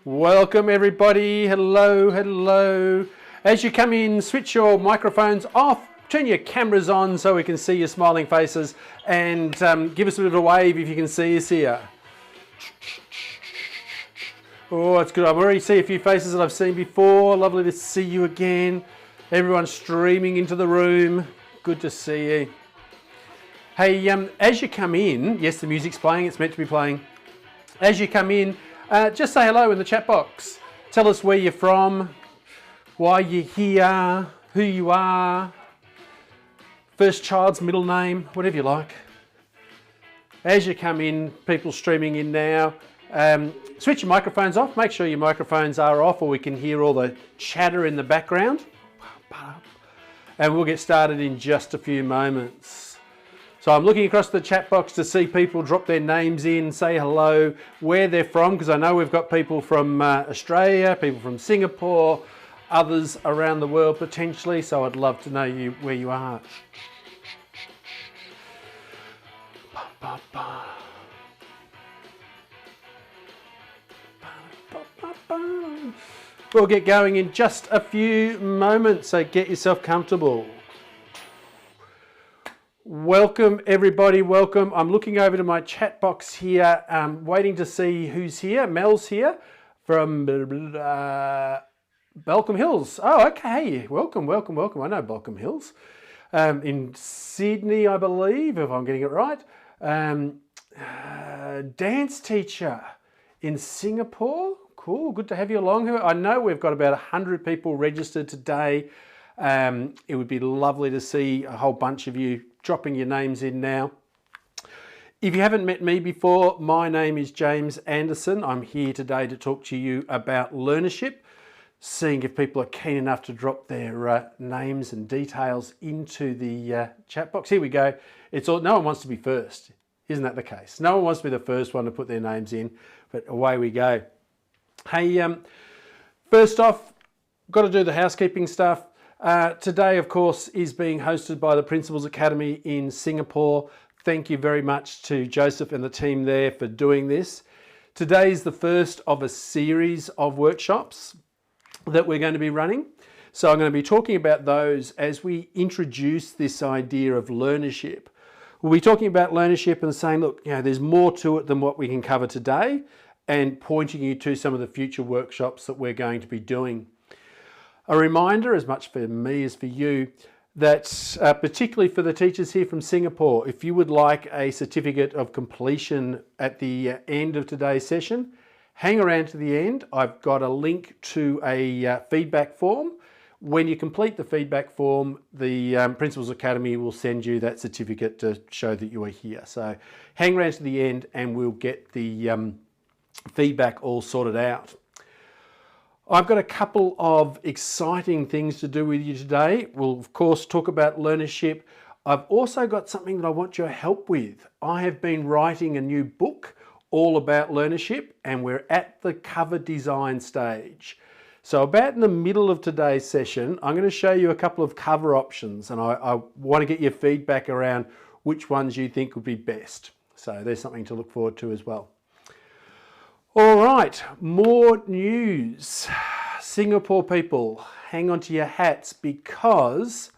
Welcome everybody, hello, hello. As you come in, switch your microphones off, turn your cameras on so we can see your smiling faces, and give us a bit of a wave if you can see us here. Oh, it's good. I've already seen a few faces that I've seen before. Lovely to see you again. Everyone streaming into the room. Good to see you. Hey, as you come in, yes, the music's playing, it's meant to be playing. As you come in, just say hello in the chat box. Tell us where you're from, why you're here, who you are, first child's middle name, whatever you like. As you come in, people streaming in now, switch your microphones off. Make sure your microphones are off or we can hear all the chatter in the background. And we'll get started in just a few moments. So I'm looking across the chat box to see people drop their names in, say hello, where they're from, because I know we've got people from Australia, people from Singapore, others around the world potentially, so I'd love to know where you are. We'll get going in just a few moments, so get yourself comfortable. Welcome everybody, welcome. I'm looking over to my chat box here, waiting to see who's here. Mel's here from Balcombe Hills. Oh, okay, welcome, welcome, welcome. I know Balcombe Hills. In Sydney, I believe, if I'm getting it right. Dance teacher in Singapore. Cool, good to have you along here. I know we've got about 100 people registered today. It would be lovely to see a whole bunch of you dropping your names in now. If you haven't met me before, my name is James Anderson. I'm here today to talk to you about learnership, seeing if people are keen enough to drop their names and details into the chat box. Here we go. No one wants to be first. Isn't that the case? No one wants to be the first one to put their names in, but away we go. Hey, first off, got to do the housekeeping stuff. Today, of course, is being hosted by the Principals Academy in Singapore. Thank you very much to Joseph and the team there for doing this. Today is the first of a series of workshops that we're going to be running. So I'm going to be talking about those as we introduce this idea of learnership. We'll be talking about learnership and saying, look, there's more to it than what we can cover today, and pointing you to some of the future workshops that we're going to be doing. A reminder, as much for me as for you, that particularly for the teachers here from Singapore, if you would like a certificate of completion at the end of today's session, hang around to the end. I've got a link to a feedback form. When you complete the feedback form, the Principals Academy will send you that certificate to show that you are here. So hang around to the end and we'll get the feedback all sorted out. I've got a couple of exciting things to do with you today. We'll of course talk about learnership. I've also got something that I want your help with. I have been writing a new book all about learnership, and we're at the cover design stage. So about in the middle of today's session, I'm going to show you a couple of cover options, and I want to get your feedback around which ones you think would be best. So there's something to look forward to as well. All right, more news. Singapore people, hang on to your hats, because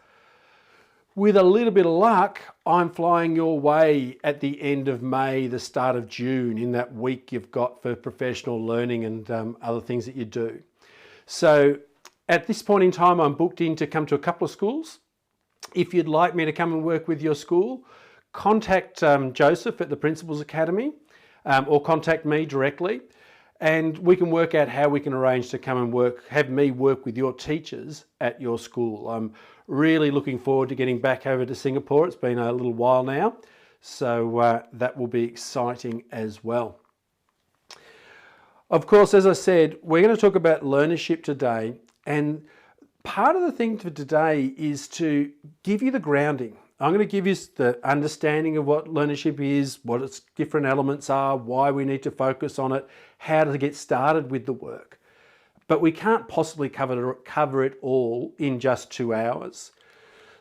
with a little bit of luck, I'm flying your way at the end of May, the start of June, in that week you've got for professional learning and other things that you do. So at this point in time, I'm booked in to come to a couple of schools. If you'd like me to come and work with your school, contact Joseph at the Principals Academy. Or contact me directly, and we can work out how we can arrange to come and have me work with your teachers at your school. I'm really looking forward to getting back over to Singapore. It's been a little while now, so that will be exciting as well. Of course, as I said, we're going to talk about learnership today, and part of the thing for today is to give you the grounding. I'm going to give you the understanding of what learnership is, what its different elements are, why we need to focus on it, how to get started with the work. But we can't possibly cover it all in just 2 hours.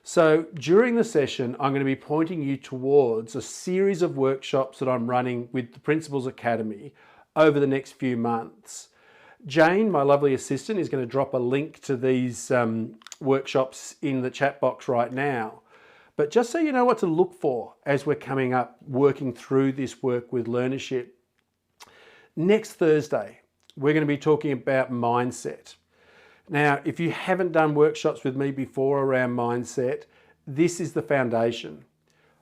So during the session, I'm going to be pointing you towards a series of workshops that I'm running with the Principals Academy over the next few months. Jane, my lovely assistant, is going to drop a link to these workshops in the chat box right now. But just so you know what to look for as we're coming up, working through this work with Learnership, next Thursday, we're going to be talking about mindset. Now, if you haven't done workshops with me before around mindset, this is the foundation.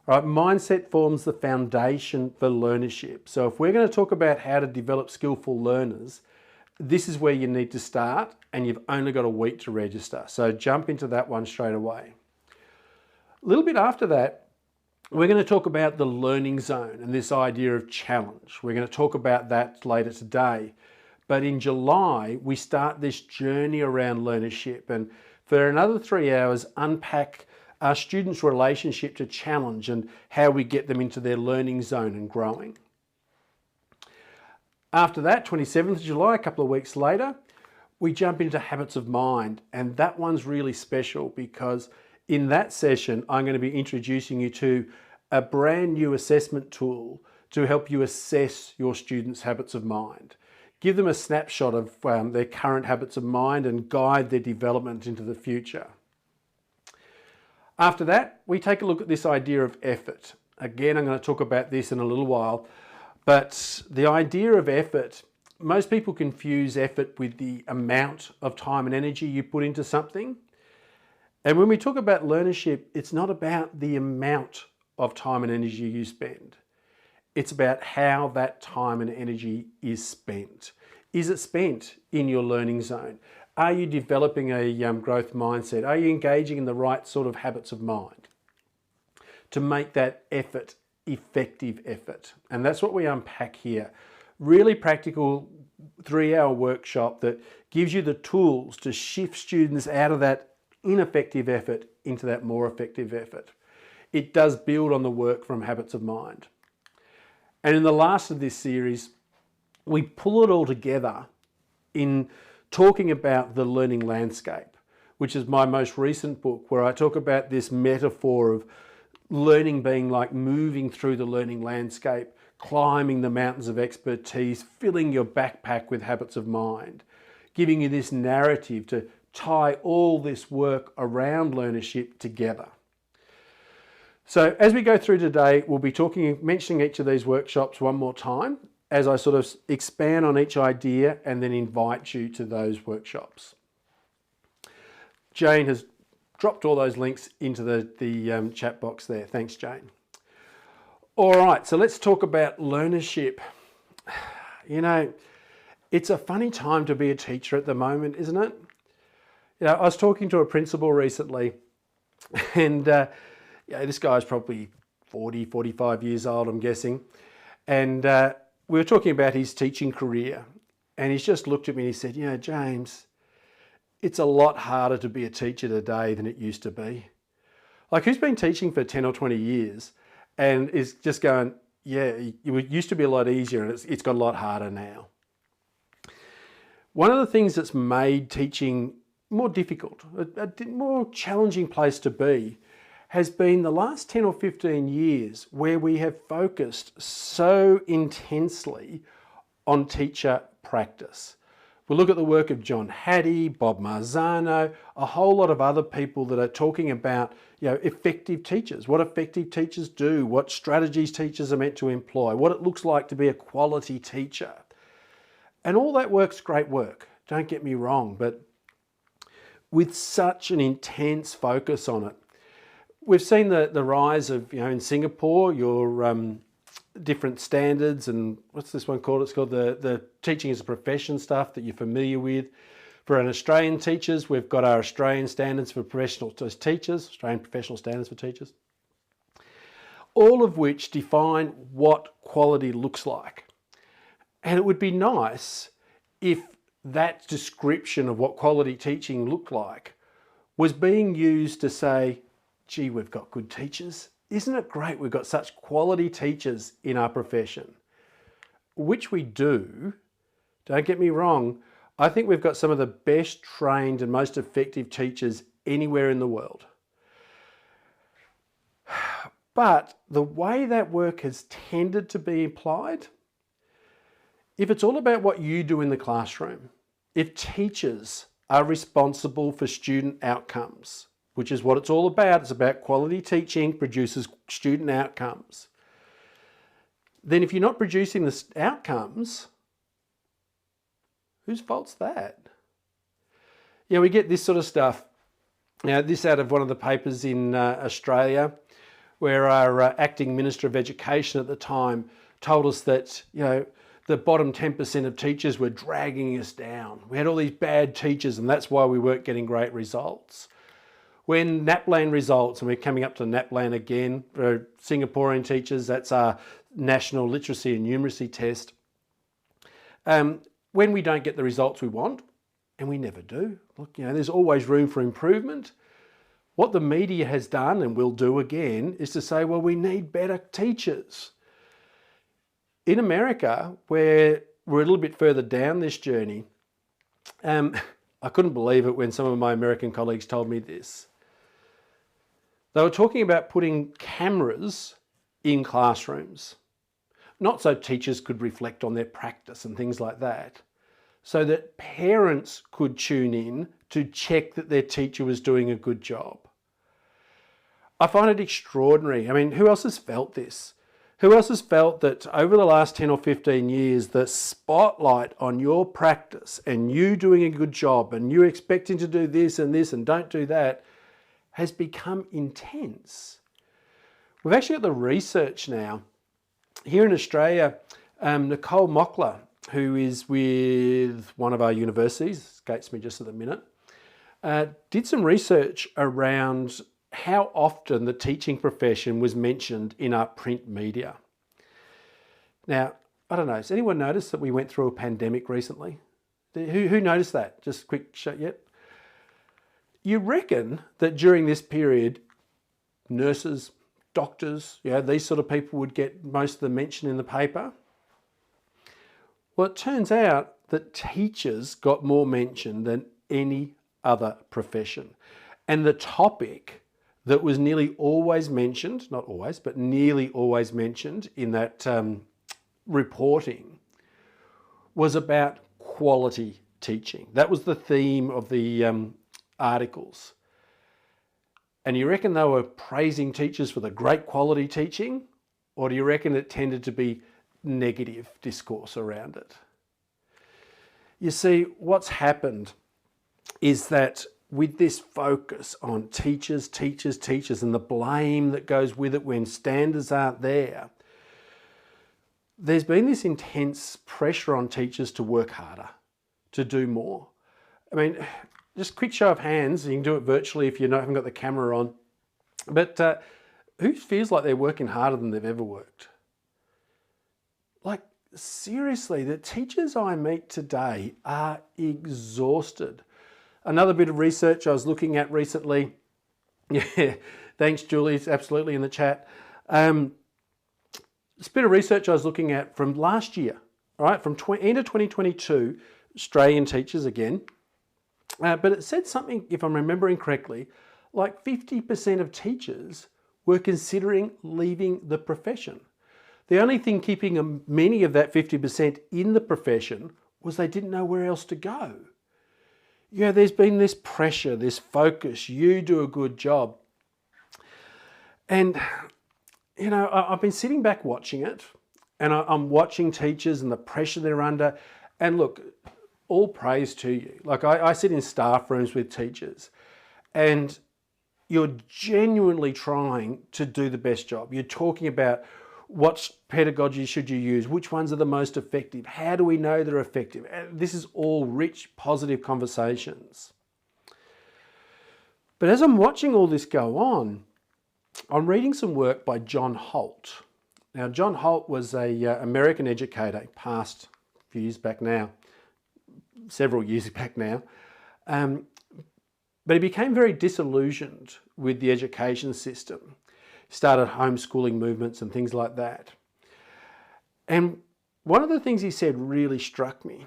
All right, mindset forms the foundation for learnership. So if we're going to talk about how to develop skillful learners, this is where you need to start, and you've only got a week to register. So jump into that one straight away. A little bit after that, we're going to talk about the learning zone and this idea of challenge. We're going to talk about that later today. But in July, we start this journey around learnership, and for another 3 hours, unpack our students' relationship to challenge and how we get them into their learning zone and growing. After that, 27th of July, a couple of weeks later, we jump into habits of mind, and that one's really special because in that session, I'm going to be introducing you to a brand new assessment tool to help you assess your students' habits of mind. Give them a snapshot of their current habits of mind and guide their development into the future. After that, we take a look at this idea of effort. Again, I'm going to talk about this in a little while, but the idea of effort, most people confuse effort with the amount of time and energy you put into something. And when we talk about learnership, it's not about the amount of time and energy you spend. It's about how that time and energy is spent. Is it spent in your learning zone? Are you developing a growth mindset? Are you engaging in the right sort of habits of mind to make that effort effective effort? And that's what we unpack here. Really practical 3-hour workshop that gives you the tools to shift students out of that ineffective effort into that more effective effort. It does build on the work from habits of mind. And in the last of this series, we pull it all together in talking about the learning landscape, which is my most recent book, where I talk about this metaphor of learning being like moving through the learning landscape, climbing the mountains of expertise, filling your backpack with habits of mind, giving you this narrative to tie all this work around learnership together. So as we go through today, we'll be mentioning each of these workshops one more time as I sort of expand on each idea and then invite you to those workshops. Jane has dropped all those links into the chat box there. Thanks, Jane. All right, so let's talk about learnership. You know, it's a funny time to be a teacher at the moment, isn't it? You know, I was talking to a principal recently, and this guy's probably 40, 45 years old, I'm guessing. And we were talking about his teaching career, and he's just looked at me and he said, you know, James, it's a lot harder to be a teacher today than it used to be. Like, who's been teaching for 10 or 20 years and is just going, yeah, it used to be a lot easier and it's got a lot harder now. One of the things that's made teaching more difficult, a more challenging place to be, has been the last 10 or 15 years where we have focused so intensely on teacher practice. We look at the work of John Hattie, Bob Marzano, a whole lot of other people that are talking about, you know, effective teachers, what effective teachers do, what strategies teachers are meant to employ, what it looks like to be a quality teacher. And all that work's great work, don't get me wrong, but with such an intense focus on it, we've seen the rise of, you know, in Singapore, your different standards, and what's this one called? It's called the teaching as a profession stuff that you're familiar with. For an Australian teachers, we've got our Australian standards for professional teachers, Australian professional standards for teachers, all of which define what quality looks like. And it would be nice if that description of what quality teaching looked like was being used to say, gee, we've got good teachers. Isn't it great we've got such quality teachers in our profession? Which we do. Don't get me wrong. I think we've got some of the best trained and most effective teachers anywhere in the world. But the way that work has tended to be applied, if it's all about what you do in the classroom, if teachers are responsible for student outcomes, which is what it's all about, it's about quality teaching produces student outcomes, then if you're not producing the outcomes, whose fault's that? Yeah, we get this sort of stuff. Now, this out of one of the papers in Australia, where our acting Minister of Education at the time told us that, the bottom 10% of teachers were dragging us down. We had all these bad teachers and that's why we weren't getting great results. When NAPLAN results, and we're coming up to NAPLAN again, for Singaporean teachers, that's our National Literacy and Numeracy Test. When we don't get the results we want, and we never do, look, there's always room for improvement. What the media has done, and will do again, is to say, well, we need better teachers. In America, where we're a little bit further down this journey, I couldn't believe it when some of my American colleagues told me this. They were talking about putting cameras in classrooms, not so teachers could reflect on their practice and things like that, so that parents could tune in to check that their teacher was doing a good job. I find it extraordinary. I mean, who else has felt this? Who else has felt that over the last 10 or 15 years, the spotlight on your practice and you doing a good job and you expecting to do this and don't do that has become intense? We've actually got the research now. Here in Australia, Nicole Mockler, who is with one of our universities, escapes me just at the minute, did some research around how often the teaching profession was mentioned in our print media. Now, I don't know, has anyone noticed that we went through a pandemic recently? Who noticed that? Just quick shot yet? You reckon that during this period, nurses, doctors, these sort of people would get most of the mention in the paper? Well, it turns out that teachers got more mention than any other profession. And the topic that was nearly always mentioned, not always, but nearly always mentioned in that reporting was about quality teaching. That was the theme of the articles. And you reckon they were praising teachers for the great quality teaching? Or do you reckon it tended to be negative discourse around it? You see, what's happened is that with this focus on teachers, and the blame that goes with it when standards aren't there, there's been this intense pressure on teachers to work harder, to do more. I mean, just quick show of hands, you can do it virtually if you haven't got the camera on, but who feels like they're working harder than they've ever worked? Like, seriously, the teachers I meet today are exhausted. Another bit of research I was looking at recently, thanks Julie, it's absolutely in the chat. This bit of research I was looking at from last year, all right, from end of 2022, Australian teachers again, but it said something, if I'm remembering correctly, like 50% of teachers were considering leaving the profession. The only thing keeping many of that 50% in the profession was they didn't know where else to go. There's been this pressure, this focus, you do a good job. And, I've been sitting back watching it, and I'm watching teachers and the pressure they're under. And look, all praise to you. Like I sit in staff rooms with teachers, and you're genuinely trying to do the best job. You're talking about what pedagogy should you use? Which ones are the most effective? How do we know they're effective? And this is all rich, positive conversations. But as I'm watching all this go on, I'm reading some work by John Holt. Now, John Holt was an American educator, he passed a few years back now, several years back now. But he became very disillusioned with the education system. Started homeschooling movements and things like that. And one of the things he said really struck me.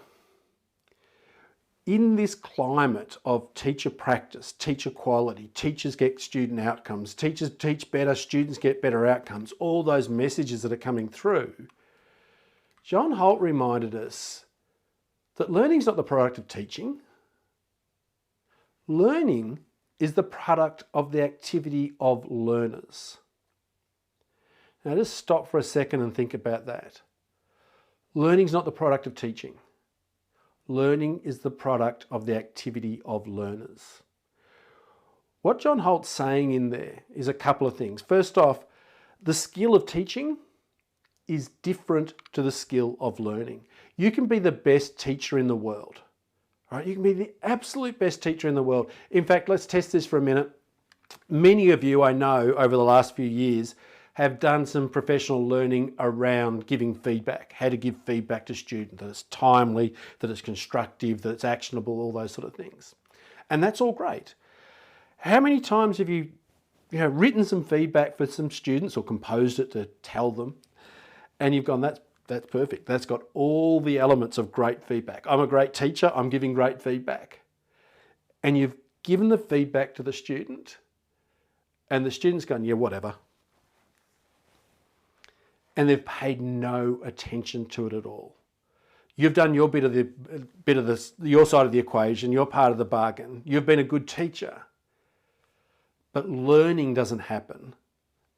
In this climate of teacher practice, teacher quality, teachers get student outcomes, teachers teach better, students get better outcomes, all those messages that are coming through, John Holt reminded us that learning is not the product of teaching. Learning is the product of the activity of learners. Now just stop for a second and think about that. Learning is not the product of teaching. Learning is the product of the activity of learners. What John Holt's saying in there is a couple of things. First off, the skill of teaching is different to the skill of learning. You can be the best teacher in the world. Right? You can be the absolute best teacher in the world. In fact, let's test this for a minute. Many of you I know over the last few years have done some professional learning around giving feedback, how to give feedback to students, that it's timely, that it's constructive, that it's actionable, all those sort of things. And that's all great. How many times have you written some feedback for some students or composed it to tell them, and you've gone, that's perfect. That's got all the elements of great feedback. I'm a great teacher. I'm giving great feedback. And you've given the feedback to the student, and the student's gone, yeah, whatever. And they've paid no attention to it at all. You've done your your side of the equation. You're part of the bargain. You've been a good teacher. But learning doesn't happen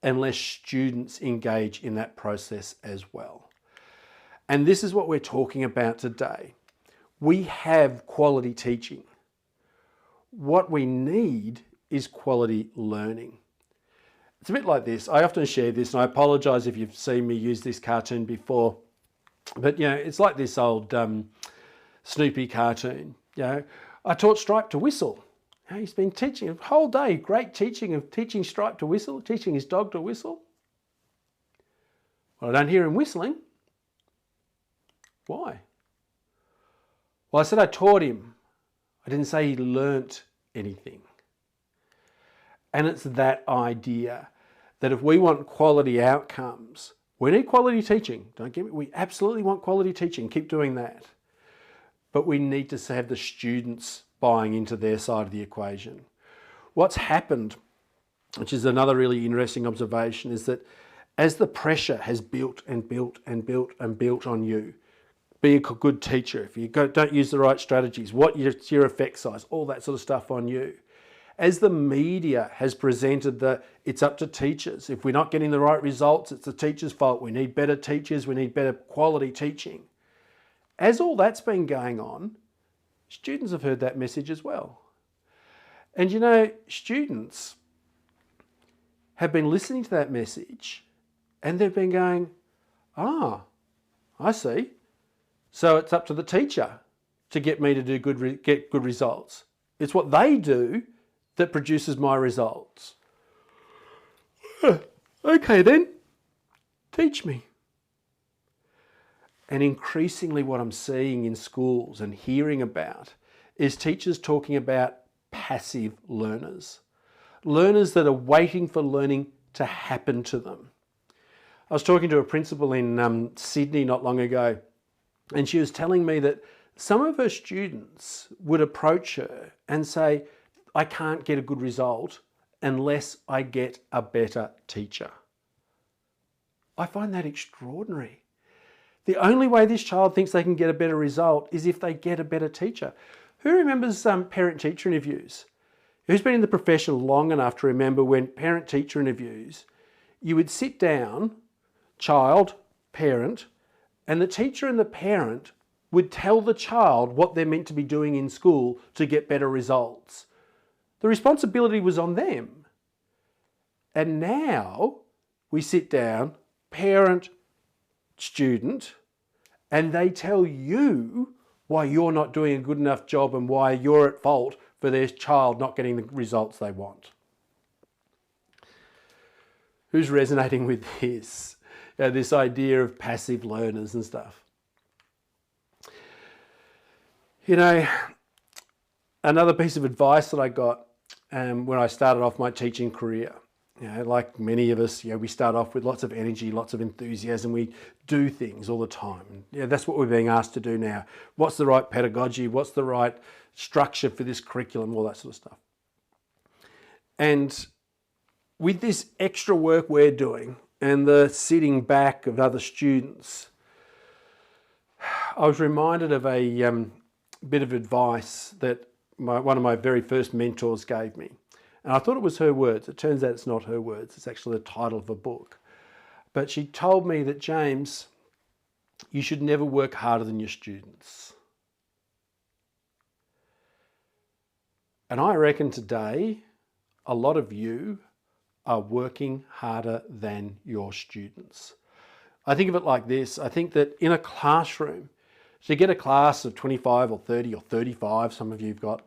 unless students engage in that process as well. And this is what we're talking about today. We have quality teaching. What we need is quality learning. It's a bit like this. I often share this, and I apologise if you've seen me use this cartoon before. But, it's like this old Snoopy cartoon. I taught Stripe to whistle. He's been teaching a whole day, great teaching of teaching Stripe to whistle, teaching his dog to whistle. Well, I don't hear him whistling. Why? Well, I said I taught him. I didn't say he learnt anything. And it's that idea that if we want quality outcomes, we need quality teaching. Don't get me, we absolutely want quality teaching. Keep doing that. But we need to have the students buying into their side of the equation. What's happened, which is another really interesting observation, is that as the pressure has built and built and built and built on you, be a good teacher, if you don't use the right strategies, what's your effect size, all that sort of stuff on you. As the media has presented that it's up to teachers. If we're not getting the right results, it's the teacher's fault. We need better teachers. We need better quality teaching. As all that's been going on, students have heard that message as well. And students have been listening to that message and they've been going, I see. So it's up to the teacher to get me to get good results. It's what they do that produces my results. Okay then, teach me. And increasingly what I'm seeing in schools and hearing about is teachers talking about passive learners. Learners that are waiting for learning to happen to them. I was talking to a principal in Sydney not long ago, and she was telling me that some of her students would approach her and say, I can't get a good result unless I get a better teacher. I find that extraordinary. The only way this child thinks they can get a better result is if they get a better teacher. Who remembers parent-teacher interviews? Who's been in the profession long enough to remember when parent-teacher interviews, you would sit down, child, parent, and the teacher and the parent would tell the child what they're meant to be doing in school to get better results. The responsibility was on them. And now we sit down, parent, student, and they tell you why you're not doing a good enough job and why you're at fault for their child not getting the results they want. Who's resonating with this? This idea of passive learners and stuff. Another piece of advice that I got when I started off my teaching career, like many of us, we start off with lots of energy, lots of enthusiasm. We do things all the time. That's what we're being asked to do now. What's the right pedagogy? What's the right structure for this curriculum? All that sort of stuff. And with this extra work we're doing and the sitting back of other students, I was reminded of a bit of advice that one of my very first mentors gave me. And I thought it was her words. It turns out it's not her words. It's actually the title of a book. But she told me that, James, you should never work harder than your students. And I reckon today, a lot of you are working harder than your students. I think of it like this. I think that in a classroom, to get a class of 25 or 30 or 35, some of you have got,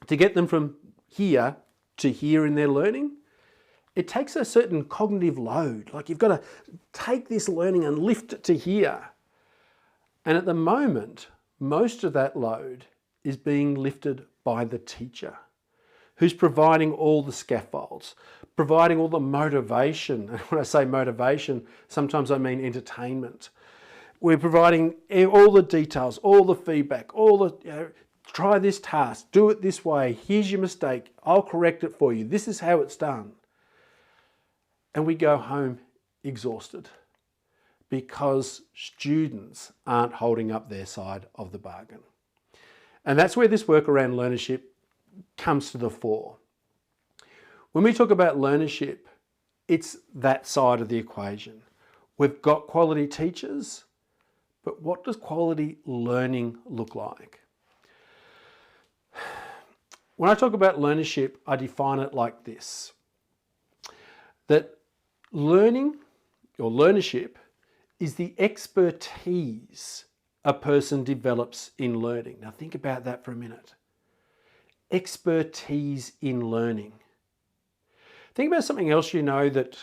to get them from here to here in their learning, it takes a certain cognitive load. Like you've got to take this learning and lift it to here. And at the moment, most of that load is being lifted by the teacher, who's providing all the scaffolds, providing all the motivation. And when I say motivation, sometimes I mean entertainment. We're providing all the details, all the feedback, all the, try this task, do it this way, here's your mistake, I'll correct it for you, this is how it's done. And we go home exhausted because students aren't holding up their side of the bargain. And that's where this work around learnership comes to the fore. When we talk about learnership, it's that side of the equation. We've got quality teachers, but what does quality learning look like? When I talk about learnership, I define it like this, that learning or learnership is the expertise a person develops in learning. Now think about that for a minute. Expertise in learning. Think about something else you know that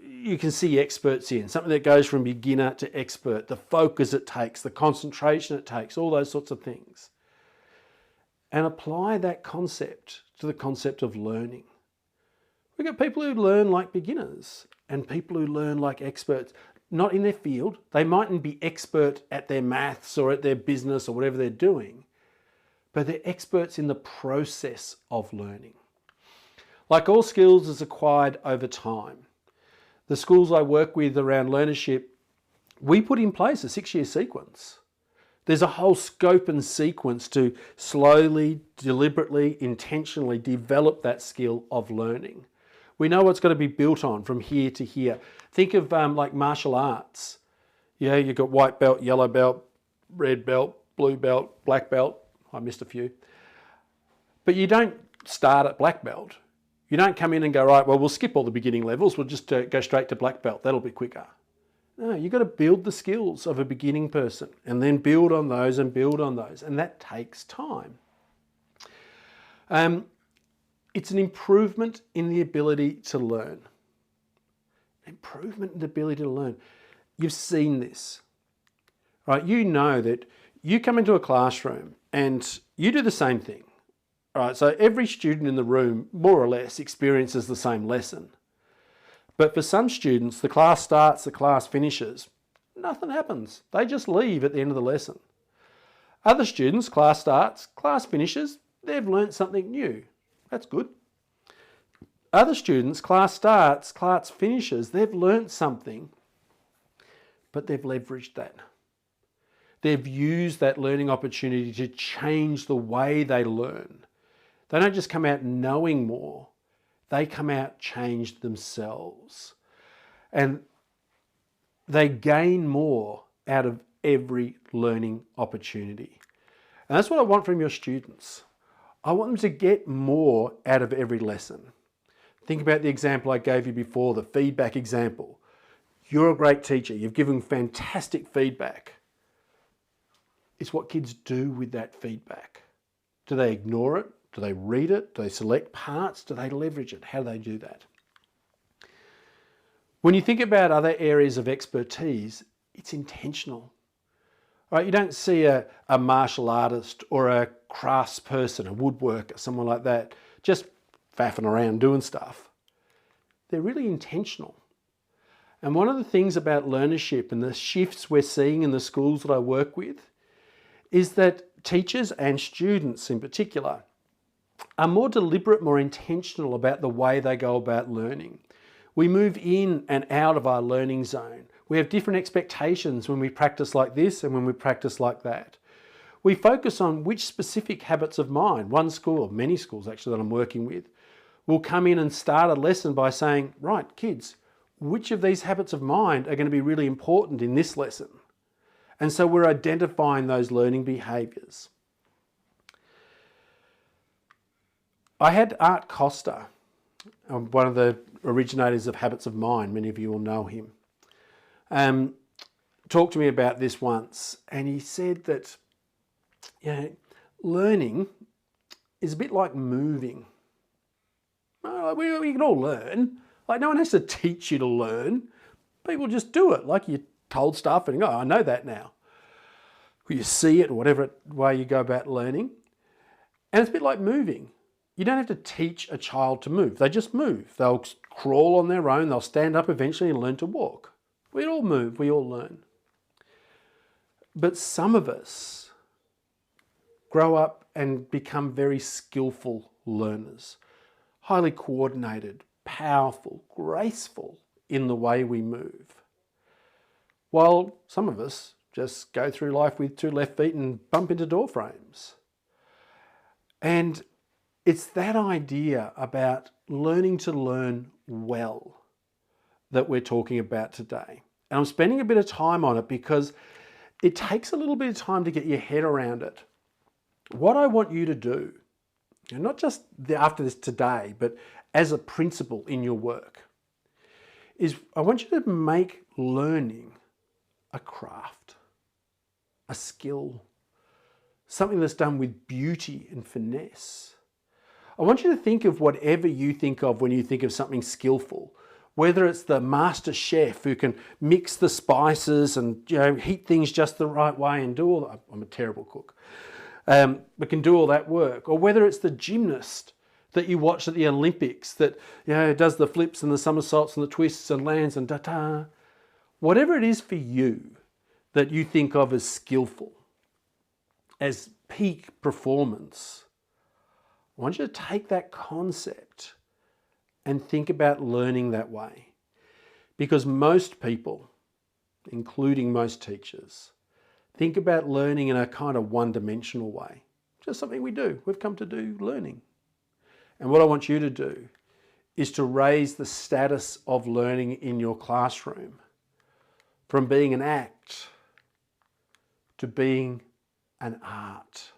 you can see experts in, something that goes from beginner to expert, the focus it takes, the concentration it takes, all those sorts of things. And apply that concept to the concept of learning. We've got people who learn like beginners and people who learn like experts, not in their field. They mightn't be expert at their maths or at their business or whatever they're doing, but they're experts in the process of learning. Like all skills is acquired over time. The schools I work with around learnership, we put in place a 6-year sequence. There's a whole scope and sequence to slowly, deliberately, intentionally develop that skill of learning. We know what's got to be built on from here to here. Think of like martial arts. Yeah, you've got white belt, yellow belt, red belt, blue belt, black belt. I missed a few. But you don't start at black belt. You don't come in and go, right, well, we'll skip all the beginning levels. We'll just go straight to black belt. That'll be quicker. No, you've got to build the skills of a beginning person and then build on those and build on those. And that takes time. It's an improvement in the ability to learn. Improvement in the ability to learn. You've seen this, right? You know that you come into a classroom and you do the same thing, right? So every student in the room, more or less, experiences the same lesson. But for some students, the class starts, the class finishes, nothing happens. They just leave at the end of the lesson. Other students, class starts, class finishes, they've learnt something new. That's good. Other students, class starts, class finishes, they've learnt something, but they've leveraged that. They've used that learning opportunity to change the way they learn. They don't just come out knowing more, they come out changed themselves. And they gain more out of every learning opportunity. And that's what I want from your students. I want them to get more out of every lesson. Think about the example I gave you before, the feedback example. You're a great teacher. You've given fantastic feedback. It's what kids do with that feedback. Do they ignore it? Do they read it? Do they select parts? Do they leverage it? How do they do that? When you think about other areas of expertise, it's intentional. Right? You don't see a martial artist or a craftsperson, a woodworker, someone like that, just faffing around doing stuff. They're really intentional. And one of the things about learnership and the shifts we're seeing in the schools that I work with is that teachers and students in particular are more deliberate, more intentional about the way they go about learning. We move in and out of our learning zone. We have different expectations when we practice like this and when we practice like that. We focus on which specific habits of mind. One school, or many schools actually that I'm working with, will come in and start a lesson by saying, right, kids, which of these habits of mind are going to be really important in this lesson? And so we're identifying those learning behaviours. I had Art Costa, one of the originators of Habits of Mind. Many of you will know him. Talked to me about this once, and he said that learning is a bit like moving. We can all learn. Like, no one has to teach you to learn. People just do it. Like, you're told stuff and go, oh, I know that now. Or you see it, or whatever way you go about learning. And it's a bit like moving. You don't have to teach a child to move. They just move. They'll crawl on their own. They'll stand up eventually and learn to walk. We all move. We all learn. But some of us grow up and become very skillful learners, highly coordinated, powerful, graceful in the way we move. While some of us just go through life with two left feet and bump into door frames. And it's that idea about learning to learn well that we're talking about today. And I'm spending a bit of time on it because it takes a little bit of time to get your head around it. What I want you to do, and not just after this today, but as a principle in your work, is I want you to make learning a craft, a skill, something that's done with beauty and finesse. I want you to think of whatever you think of when you think of something skillful, whether it's the master chef who can mix the spices and heat things just the right way and do all that. I'm a terrible cook. But can do all that work. Or whether it's the gymnast that you watch at the Olympics that does the flips and the somersaults and the twists and lands and da-da. Whatever it is for you that you think of as skillful, as peak performance, I want you to take that concept and think about learning that way. Because most people, including most teachers, think about learning in a kind of one-dimensional way. Just something we do. We've come to do learning. And what I want you to do is to raise the status of learning in your classroom from being an act to being an art.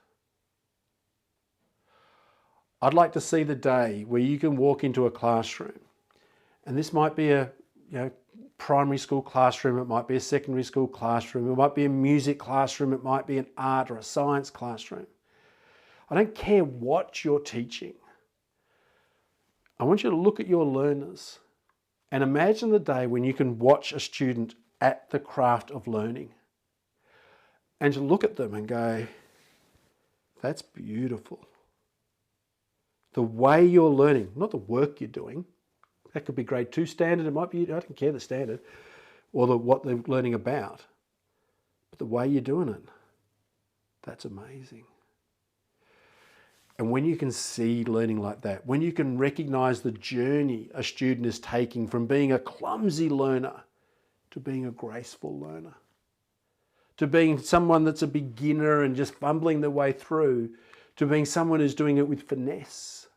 I'd like to see the day where you can walk into a classroom, and this might be a primary school classroom, it might be a secondary school classroom, it might be a music classroom, it might be an art or a science classroom. I don't care what you're teaching. I want you to look at your learners and imagine the day when you can watch a student at the craft of learning and to look at them and go, that's beautiful. The way you're learning, not the work you're doing. That could be grade 2 standard, it might be, I don't care the standard, or what they're learning about. But the way you're doing it, that's amazing. And when you can see learning like that, when you can recognize the journey a student is taking from being a clumsy learner to being a graceful learner, to being someone that's a beginner and just fumbling their way through, to being someone who's doing it with finesse,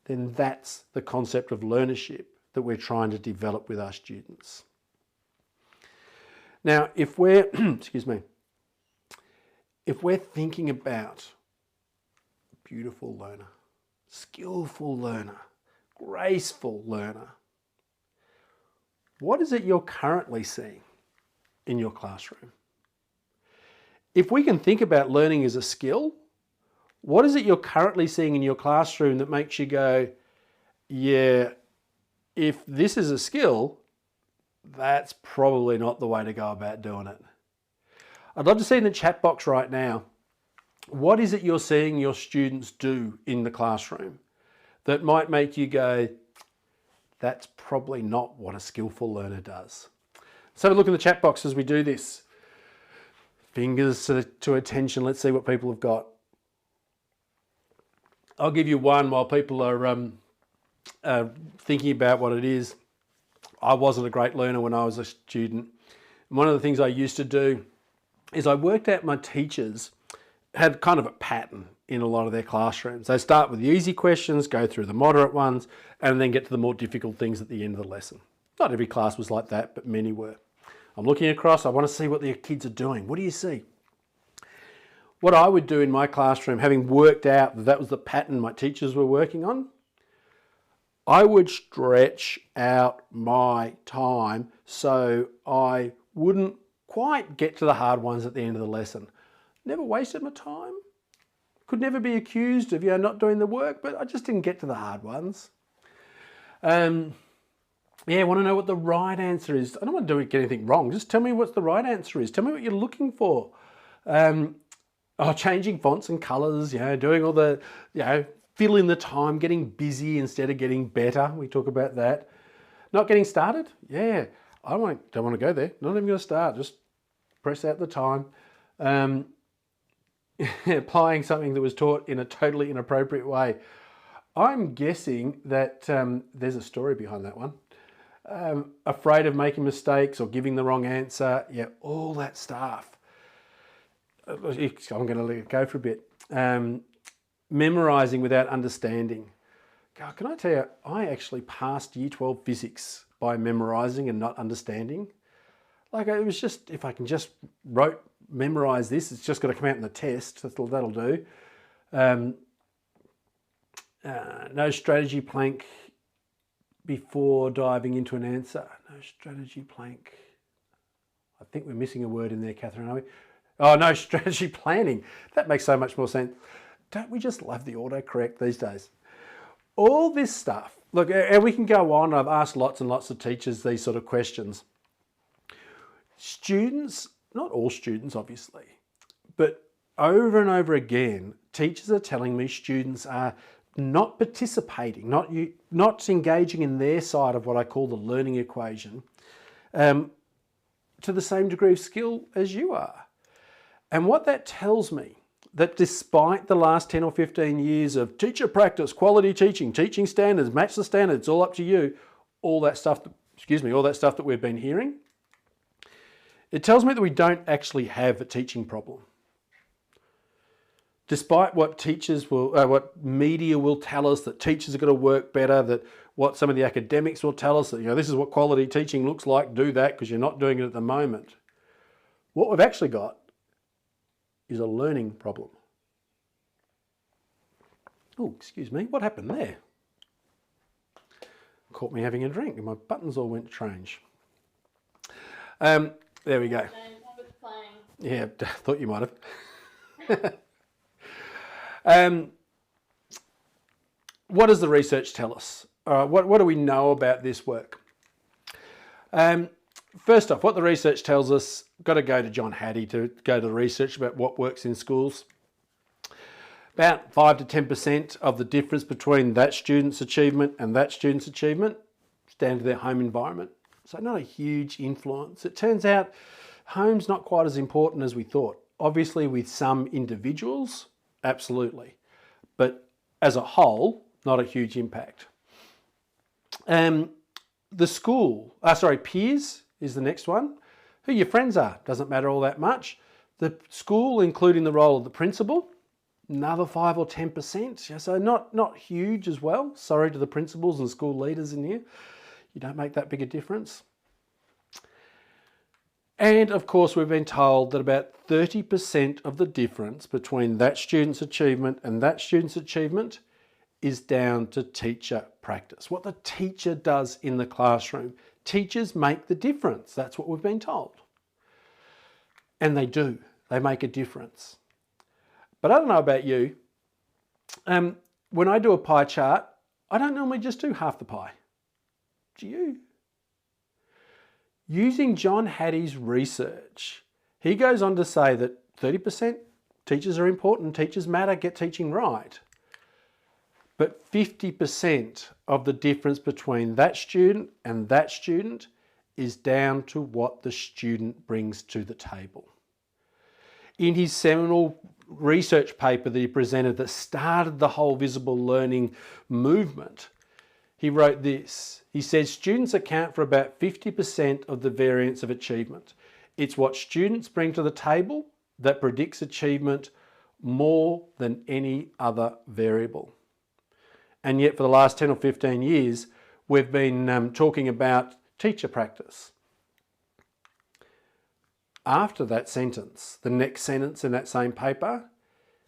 then that's the concept of learnership that we're trying to develop with our students. Now, if we're, if we're thinking about beautiful learner, skillful learner, graceful learner, what is it you're currently seeing in your classroom? If we can think about learning as a skill, what is it you're currently seeing in your classroom that makes you go, yeah, if this is a skill, that's probably not the way to go about doing it. I'd love to see in the chat box right now, what is it you're seeing your students do in the classroom that might make you go, that's probably not what a skillful learner does. So have a look in the chat box as we do this. Fingers to attention. Let's see what people have got. I'll give you one while people are thinking about what it is. I wasn't a great learner when I was a student. And one of the things I used to do is I worked out my teachers had kind of a pattern in a lot of their classrooms. They start with the easy questions, go through the moderate ones, and then get to the more difficult things at the end of the lesson. Not every class was like that, but many were. I'm looking across, I want to see what the kids are doing. What do you see? What I would do in my classroom, having worked out that that was the pattern my teachers were working on, I would stretch out my time so I wouldn't quite get to the hard ones at the end of the lesson. Never wasted my time. Could never be accused of not doing the work, but I just didn't get to the hard ones. I want to know what the right answer is. I don't want to get anything wrong. Just tell me what the right answer is. Tell me what you're looking for. Changing fonts and colours, doing all the, fill in the time, getting busy instead of getting better. We talk about that. Not getting started? Yeah, I don't want to go there. Not even going to start. Just press out the time. Applying something that was taught in a totally inappropriate way. I'm guessing that there's a story behind that one. Afraid of making mistakes or giving the wrong answer. Yeah, all that stuff. I'm going to let it go for a bit. Memorising without understanding. God, can I tell you, I actually passed Year 12 physics by memorising and not understanding. Like, it was just, if I can just memorise this, it's just got to come out in the test. That'll do. No strategy plank before diving into an answer. No strategy plank. I think we're missing a word in there, Catherine, are we? Oh, no, strategy planning. That makes so much more sense. Don't we just love the autocorrect these days? All this stuff. Look, and we can go on. I've asked lots and lots of teachers these sort of questions. Students, not all students obviously, but over and over again, teachers are telling me students are not participating, not engaging in their side of what I call the learning equation to the same degree of skill as you are. And what that tells me, that despite the last 10 or 15 years of teacher practice, quality teaching, teaching standards, match the standards, all up to you, all that stuff that we've been hearing, it tells me that we don't actually have a teaching problem. Despite what what media will tell us, that teachers are going to work better, that what some of the academics will tell us, that this is what quality teaching looks like, do that because you're not doing it at the moment. What we've actually got is a learning problem. Oh, excuse me, what happened there? Caught me having a drink and my buttons all went strange. There we go. Yeah, thought you might have. What does the research tell us? What do we know about this work? First off, what the research tells us, got to go to John Hattie to go to the research about what works in schools. About 5 to 10% of the difference between that student's achievement and that student's achievement is down to their home environment. So not a huge influence. It turns out home's not quite as important as we thought. Obviously with some individuals, absolutely. But as a whole, not a huge impact. Peers is the next one. Who your friends are, doesn't matter all that much. The school, including the role of the principal, another 5 or 10%. So not huge as well. Sorry to the principals and school leaders in here. You don't make that big a difference. And of course, we've been told that about 30% of the difference between that student's achievement and that student's achievement is down to teacher practice. What the teacher does in the classroom. Teachers make the difference. That's what we've been told. And they do. They make a difference. But I don't know about you. When I do a pie chart, I don't normally just do half the pie. Do you? Using John Hattie's research, he goes on to say that 30% teachers are important, teachers matter, get teaching right. But 50% of the difference between that student and that student is down to what the student brings to the table. In his seminal research paper that he presented that started the whole visible learning movement, he wrote this. He says, students account for about 50% of the variance of achievement. It's what students bring to the table that predicts achievement more than any other variable. And yet for the last 10 or 15 years, we've been talking about teacher practice. After that sentence, the next sentence in that same paper,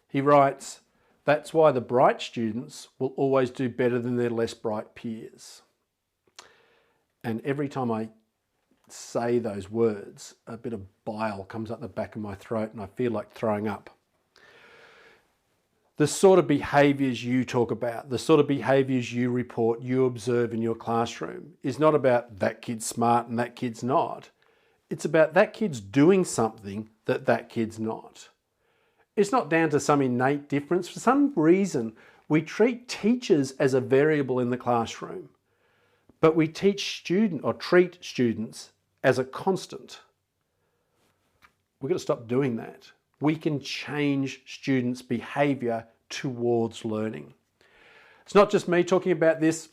he writes, that's why the bright students will always do better than their less bright peers. And every time I say those words, a bit of bile comes up the back of my throat and I feel like throwing up. The sort of behaviours you talk about, the sort of behaviours you report, you observe in your classroom is not about that kid's smart and that kid's not. It's about that kid's doing something that kid's not. It's not down to some innate difference. For some reason, we treat teachers as a variable in the classroom, but we treat students as a constant. We've got to stop doing that. We can change students' behaviour towards learning. It's not just me talking about this.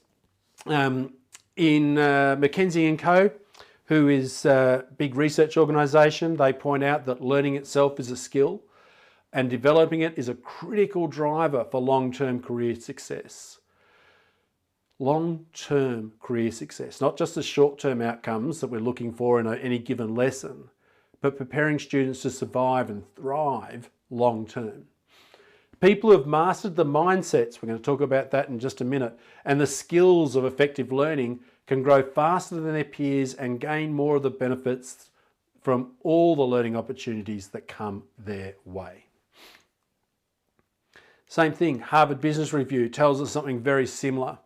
In McKinsey & Co., who is a big research organisation, they point out that learning itself is a skill and developing it is a critical driver for long-term career success. Long-term career success, not just the short-term outcomes that we're looking for in any given lesson, but preparing students to survive and thrive long-term. People who have mastered the mindsets, we're going to talk about that in just a minute, and the skills of effective learning can grow faster than their peers and gain more of the benefits from all the learning opportunities that come their way. Same thing, Harvard Business Review tells us something very similar.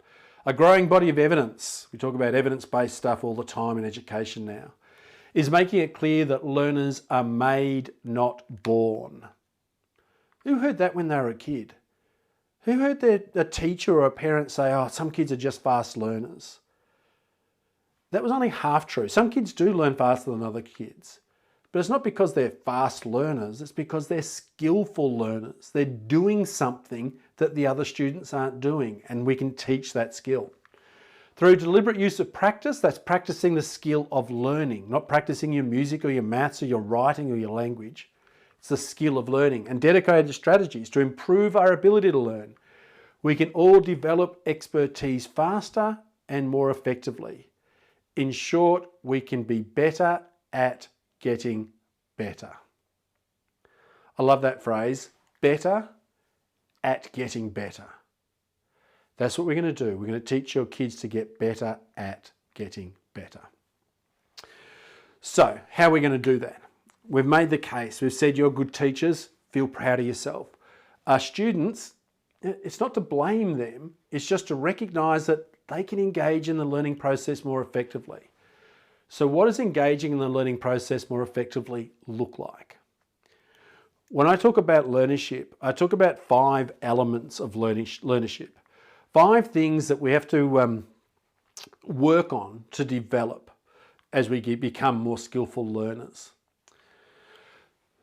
A growing body of evidence, we talk about evidence-based stuff all the time in education now, is making it clear that learners are made, not born. Who heard that when they were a kid? Who heard a teacher or a parent say, oh, some kids are just fast learners? That was only half true. Some kids do learn faster than other kids. But it's not because they're fast learners, it's because they're skillful learners. They're doing something that the other students aren't doing, and we can teach that skill. Through deliberate use of practice, that's practicing the skill of learning, not practicing your music or your maths or your writing or your language. It's the skill of learning, and dedicated strategies to improve our ability to learn. We can all develop expertise faster and more effectively. In short, we can be better at getting better. I love that phrase, better at getting better. That's what we're going to do. We're going to teach your kids to get better at getting better. So, how are we going to do that? We've made the case. We've said you're good teachers. Feel proud of yourself. Our students, it's not to blame them. It's just to recognise that they can engage in the learning process more effectively. So what does engaging in the learning process more effectively look like? When I talk about learnership, I talk about 5 elements of learnership. 5 things that we have to work on to develop as we become more skillful learners.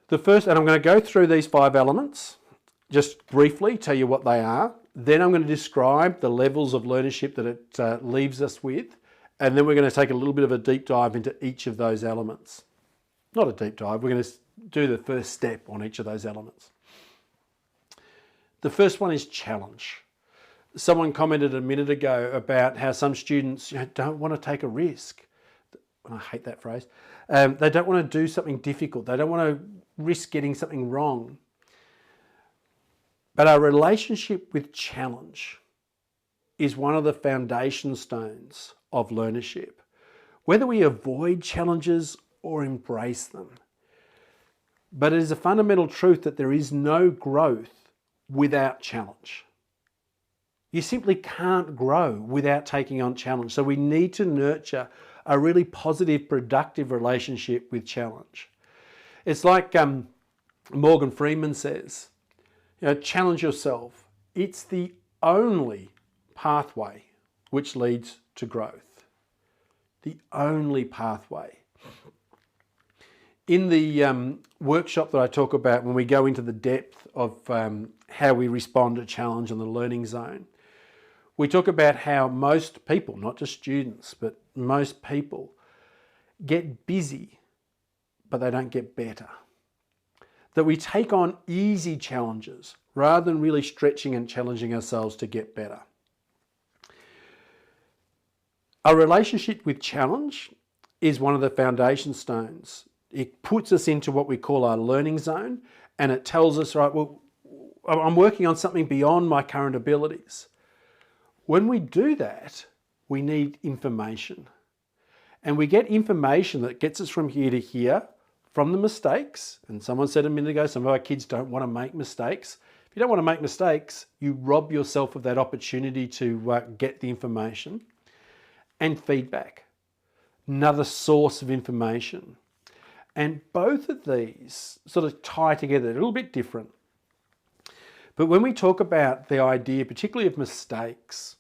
The first, and I'm going to go through these 5 elements, just briefly tell you what they are. Then I'm going to describe the levels of learnership that it leaves us with. And then we're going to take a little bit of a deep dive into each of those elements. Not a deep dive, we're going to do the first step on each of those elements. The first one is challenge. Someone commented a minute ago about how some students don't want to take a risk. I hate that phrase. They don't want to do something difficult. They don't want to risk getting something wrong. But our relationship with challenge is one of the foundation stones of learnership. Whether we avoid challenges or embrace them. But it is a fundamental truth that there is no growth without challenge. You simply can't grow without taking on challenge. So we need to nurture a really positive, productive relationship with challenge. It's like Morgan Freeman says, challenge yourself. It's the only pathway which leads to growth. The only pathway. In the workshop that I talk about, when we go into the depth of how we respond to challenge in the learning zone, we talk about how most people, not just students, but most people get busy, but they don't get better. That we take on easy challenges rather than really stretching and challenging ourselves to get better. A relationship with challenge is one of the foundation stones. It puts us into what we call our learning zone, and it tells us, right, well, I'm working on something beyond my current abilities. When we do that, we need information. And we get information that gets us from here to here, from the mistakes. And someone said a minute ago, some of our kids don't want to make mistakes. If you don't want to make mistakes, you rob yourself of that opportunity to get the information. And feedback, another source of information. And both of these sort of tie together, a little bit different. But when we talk about the idea, particularly of mistakes,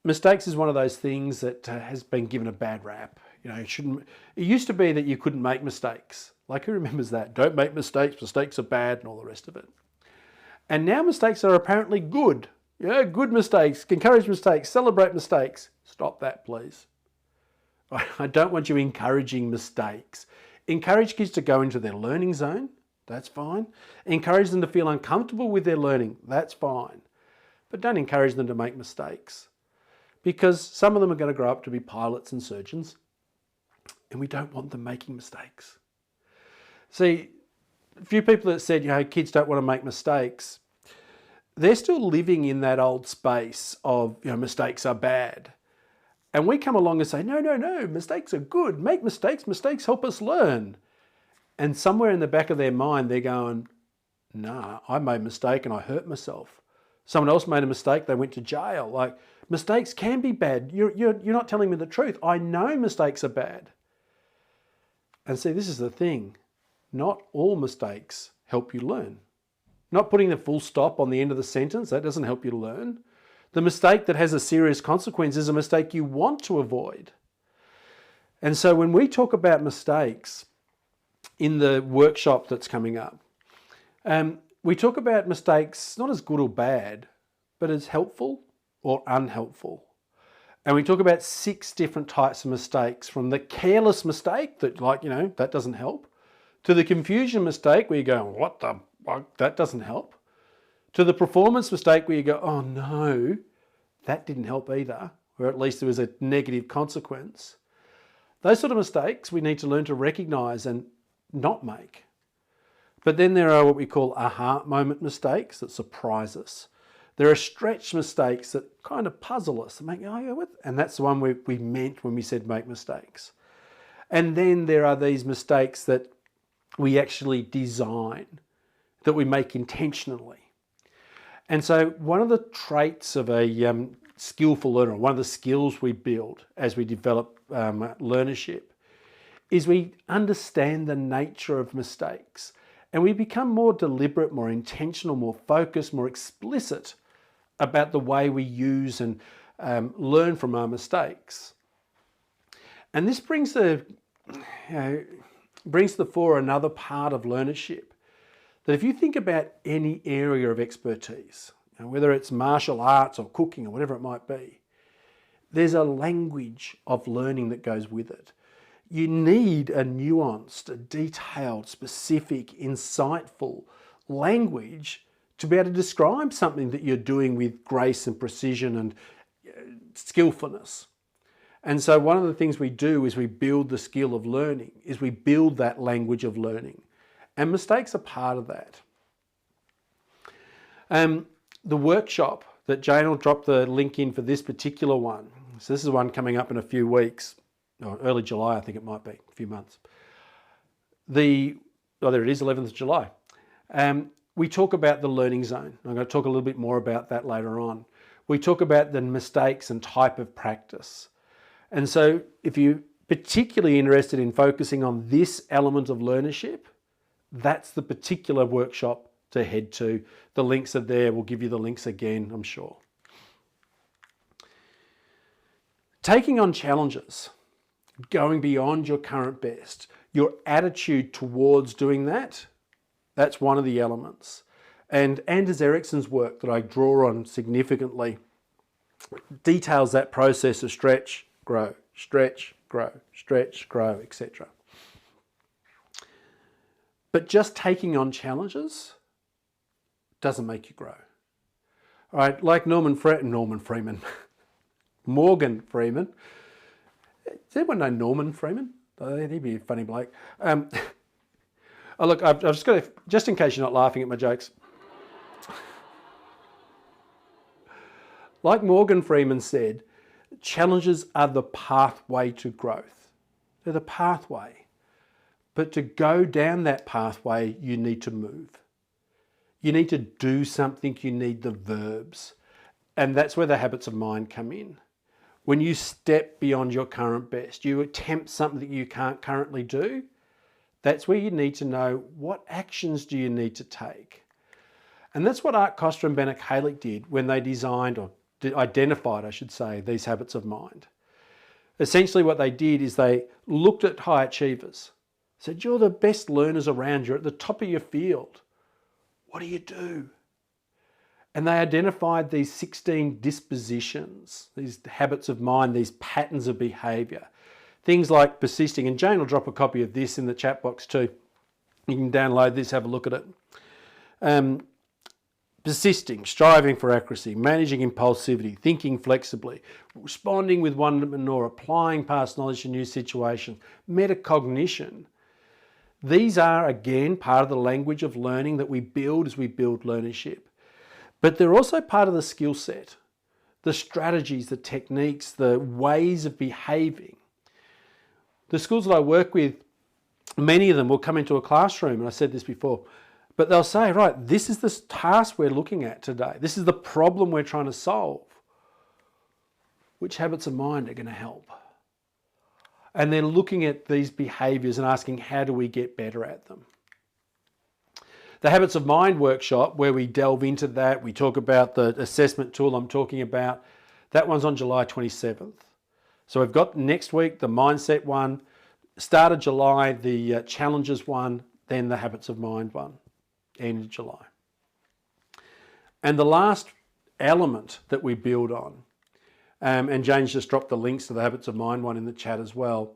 mistakes is one of those things that has been given a bad rap. It used to be that you couldn't make mistakes. Like, who remembers that? Don't make mistakes, mistakes are bad, and all the rest of it. And now mistakes are apparently good. Good mistakes, encourage mistakes, celebrate mistakes. Stop that, please. I don't want you encouraging mistakes. Encourage kids to go into their learning zone. That's fine. Encourage them to feel uncomfortable with their learning. That's fine. But don't encourage them to make mistakes, because some of them are going to grow up to be pilots and surgeons, and we don't want them making mistakes. See, a few people that said, kids don't want to make mistakes, they're still living in that old space of, mistakes are bad. And we come along and say, no, mistakes are good. Make mistakes. Mistakes help us learn. And somewhere in the back of their mind, they're going, nah, I made a mistake and I hurt myself. Someone else made a mistake, they went to jail. Like, mistakes can be bad. You're not telling me the truth. I know mistakes are bad. And see, this is the thing. Not all mistakes help you learn. Not putting the full stop on the end of the sentence, that doesn't help you to learn. The mistake that has a serious consequence is a mistake you want to avoid. And so when we talk about mistakes in the workshop that's coming up, we talk about mistakes not as good or bad, but as helpful or unhelpful. And we talk about 6 different types of mistakes, from the careless mistake that, that doesn't help, to the confusion mistake where you go, what the fuck, that doesn't help, to the performance mistake where you go, oh no, that didn't help either, or at least there was a negative consequence. Those sort of mistakes we need to learn to recognise and not make. But then there are what we call aha moment mistakes that surprise us. There are stretch mistakes that kind of puzzle us and make, and that's the one we meant when we said make mistakes. And then there are these mistakes that we actually design, that we make intentionally. And so one of the traits of a skillful learner, one of the skills we build as we develop learnership, is we understand the nature of mistakes, and we become more deliberate, more intentional, more focused, more explicit about the way we use and learn from our mistakes. And this brings to the fore another part of learnership, that if you think about any area of expertise, whether it's martial arts or cooking or whatever it might be, there's a language of learning that goes with it. You need a nuanced, a detailed, specific, insightful language to be able to describe something that you're doing with grace and precision and skillfulness. And so one of the things we do is we build the skill of learning, is we build that language of learning. And mistakes are part of that. The workshop that Jane will drop the link in for this particular one. So this is one coming up in a few weeks, or early July, I think it might be, a few months. There it is, 11th of July. We talk about the learning zone. I'm going to talk a little bit more about that later on. We talk about the mistakes and type of practice. And so if you're particularly interested in focusing on this element of learnership, that's the particular workshop to head to. The links are there. We'll give you the links again, I'm sure. Taking on challenges, going beyond your current best, your attitude towards doing that, that's one of the elements. And Anders Ericsson's work that I draw on significantly details that process of stretch, grow, stretch, grow, stretch, grow, etc. But just taking on challenges doesn't make you grow. All right, like Morgan Freeman. Does anyone know Norman Freeman? He'd be a funny bloke. Oh, look, I've just got to, just in case you're not laughing at my jokes. Like Morgan Freeman said, challenges are the pathway to growth. They're the pathway. But to go down that pathway, you need to move. You need to do something, you need the verbs. And that's where the habits of mind come in. When you step beyond your current best, you attempt something that you can't currently do, that's where you need to know what actions do you need to take. And that's what Art Costa and Bennett Kalick did when they designed, or identified, I should say, these habits of mind. Essentially what they did is they looked at high achievers, said, you're the best learners around, you're at the top of your field. What do you do? And they identified these 16 dispositions, these habits of mind, these patterns of behaviour. Things like persisting, and Jane will drop a copy of this in the chat box too. You can download this, have a look at it. Persisting, striving for accuracy, managing impulsivity, thinking flexibly, responding with wonderment or applying past knowledge to new situations, metacognition. These are, again, part of the language of learning that we build as we build learnership. But they're also part of the skill set, the strategies, the techniques, the ways of behaving. The schools that I work with, many of them will come into a classroom, and I said this before, but they'll say, right, this is the task we're looking at today. This is the problem we're trying to solve. Which habits of mind are going to help? And they're looking at these behaviours and asking, how do we get better at them? The Habits of Mind workshop, where we delve into that, we talk about the assessment tool I'm talking about, that one's on July 27th. So we've got next week the mindset one, start of July the challenges one, then the Habits of Mind one, end of July. And the last element that we build on, and Jane's just dropped the links to the Habits of Mind one in the chat as well.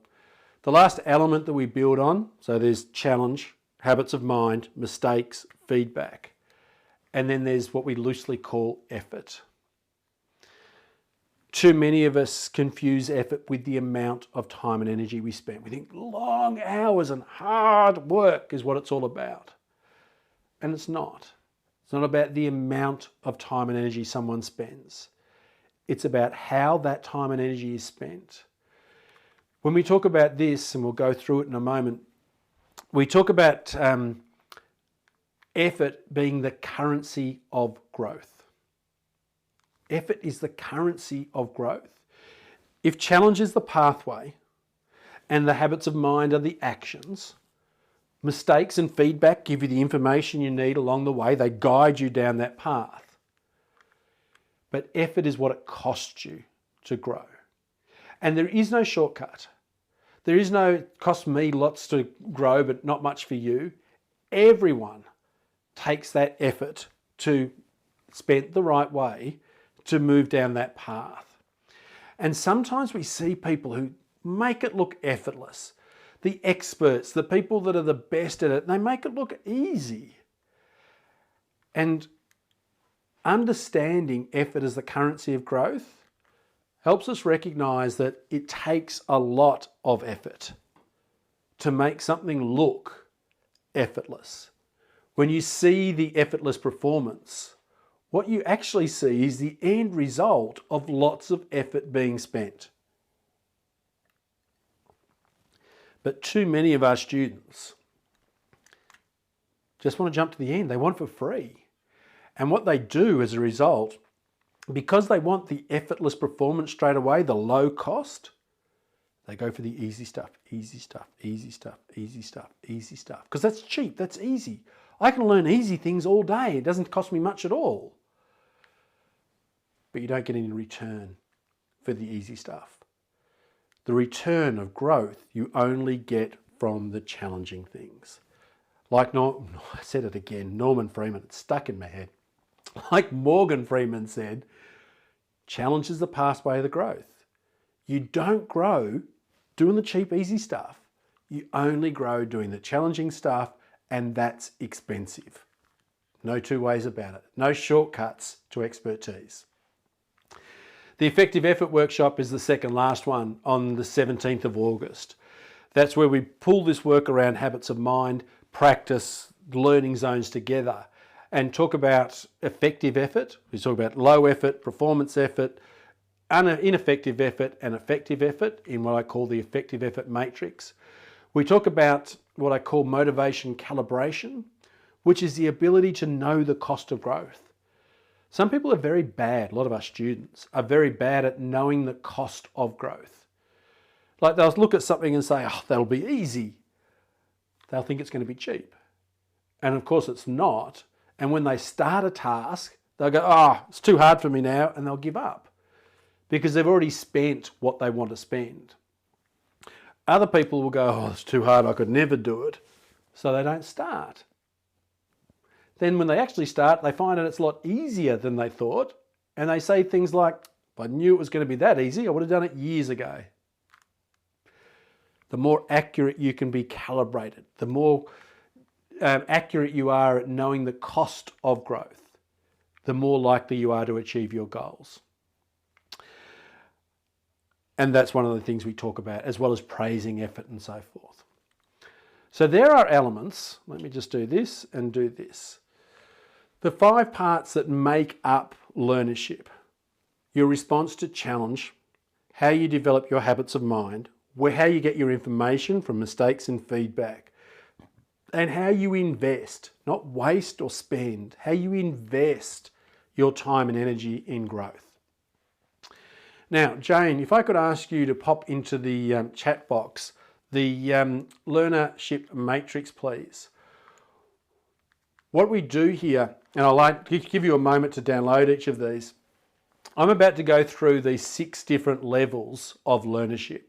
The last element that we build on, so there's challenge, habits of mind, mistakes, feedback. And then there's what we loosely call effort. Too many of us confuse effort with the amount of time and energy we spend. We think long hours and hard work is what it's all about. And it's not. It's not about the amount of time and energy someone spends. It's about how that time and energy is spent. When we talk about this, and we'll go through it in a moment, we talk about effort being the currency of growth. Effort is the currency of growth. If challenge is the pathway and the habits of mind are the actions, mistakes and feedback give you the information you need along the way. They guide you down that path. But effort is what it costs you to grow. And there is no shortcut. There is no, it costs me lots to grow, but not much for you. Everyone takes that effort to spent the right way to move down that path. And sometimes we see people who make it look effortless. The experts, the people that are the best at it, they make it look easy. And understanding effort as the currency of growth helps us recognize that it takes a lot of effort to make something look effortless. When you see the effortless performance, what you actually see is the end result of lots of effort being spent. But too many of our students just want to jump to the end. They want it for free. And what they do as a result, because they want the effortless performance straight away, the low cost, they go for the easy stuff, easy stuff, easy stuff, easy stuff, easy stuff. Because that's cheap, that's easy. I can learn easy things all day. It doesn't cost me much at all. But you don't get any return for the easy stuff. The return of growth you only get from the challenging things. Like I said it again, Norman Freeman, it's stuck in my head. Like Morgan Freeman said, challenge is the pathway to growth. You don't grow doing the cheap, easy stuff. You only grow doing the challenging stuff, and that's expensive. No two ways about it. No shortcuts to expertise. The Effective Effort Workshop is the second last one on the 17th of August. That's where we pull this work around habits of mind, practice, learning zones together and talk about effective effort. We talk about low effort, performance effort, ineffective effort and effective effort in what I call the effective effort matrix. We talk about what I call motivation calibration, which is the ability to know the cost of growth. Some people are very bad, a lot of our students are very bad at knowing the cost of growth. Like they'll look at something and say, oh, that'll be easy. They'll think it's going to be cheap. And of course it's not. And when they start a task, they'll go, oh, it's too hard for me now, and they'll give up because they've already spent what they want to spend. Other people will go, oh, it's too hard, I could never do it. So they don't start. Then when they actually start, they find that it's a lot easier than they thought. And they say things like, if I knew it was going to be that easy, I would have done it years ago. The more accurate you can be calibrated, the more accurate you are at knowing the cost of growth, the more likely you are to achieve your goals. And that's one of the things we talk about, as well as praising effort and so forth. So there are elements, let me just do this and do this. The 5 parts that make up learnership: your response to challenge, how you develop your habits of mind, how you get your information from mistakes and feedback, and how you invest, not waste or spend, how you invest your time and energy in growth. Now, Jane, if I could ask you to pop into the chat box the learnership matrix, please. What we do here, and I'd like to give you a moment to download each of these. I'm about to go through these 6 different levels of learnership,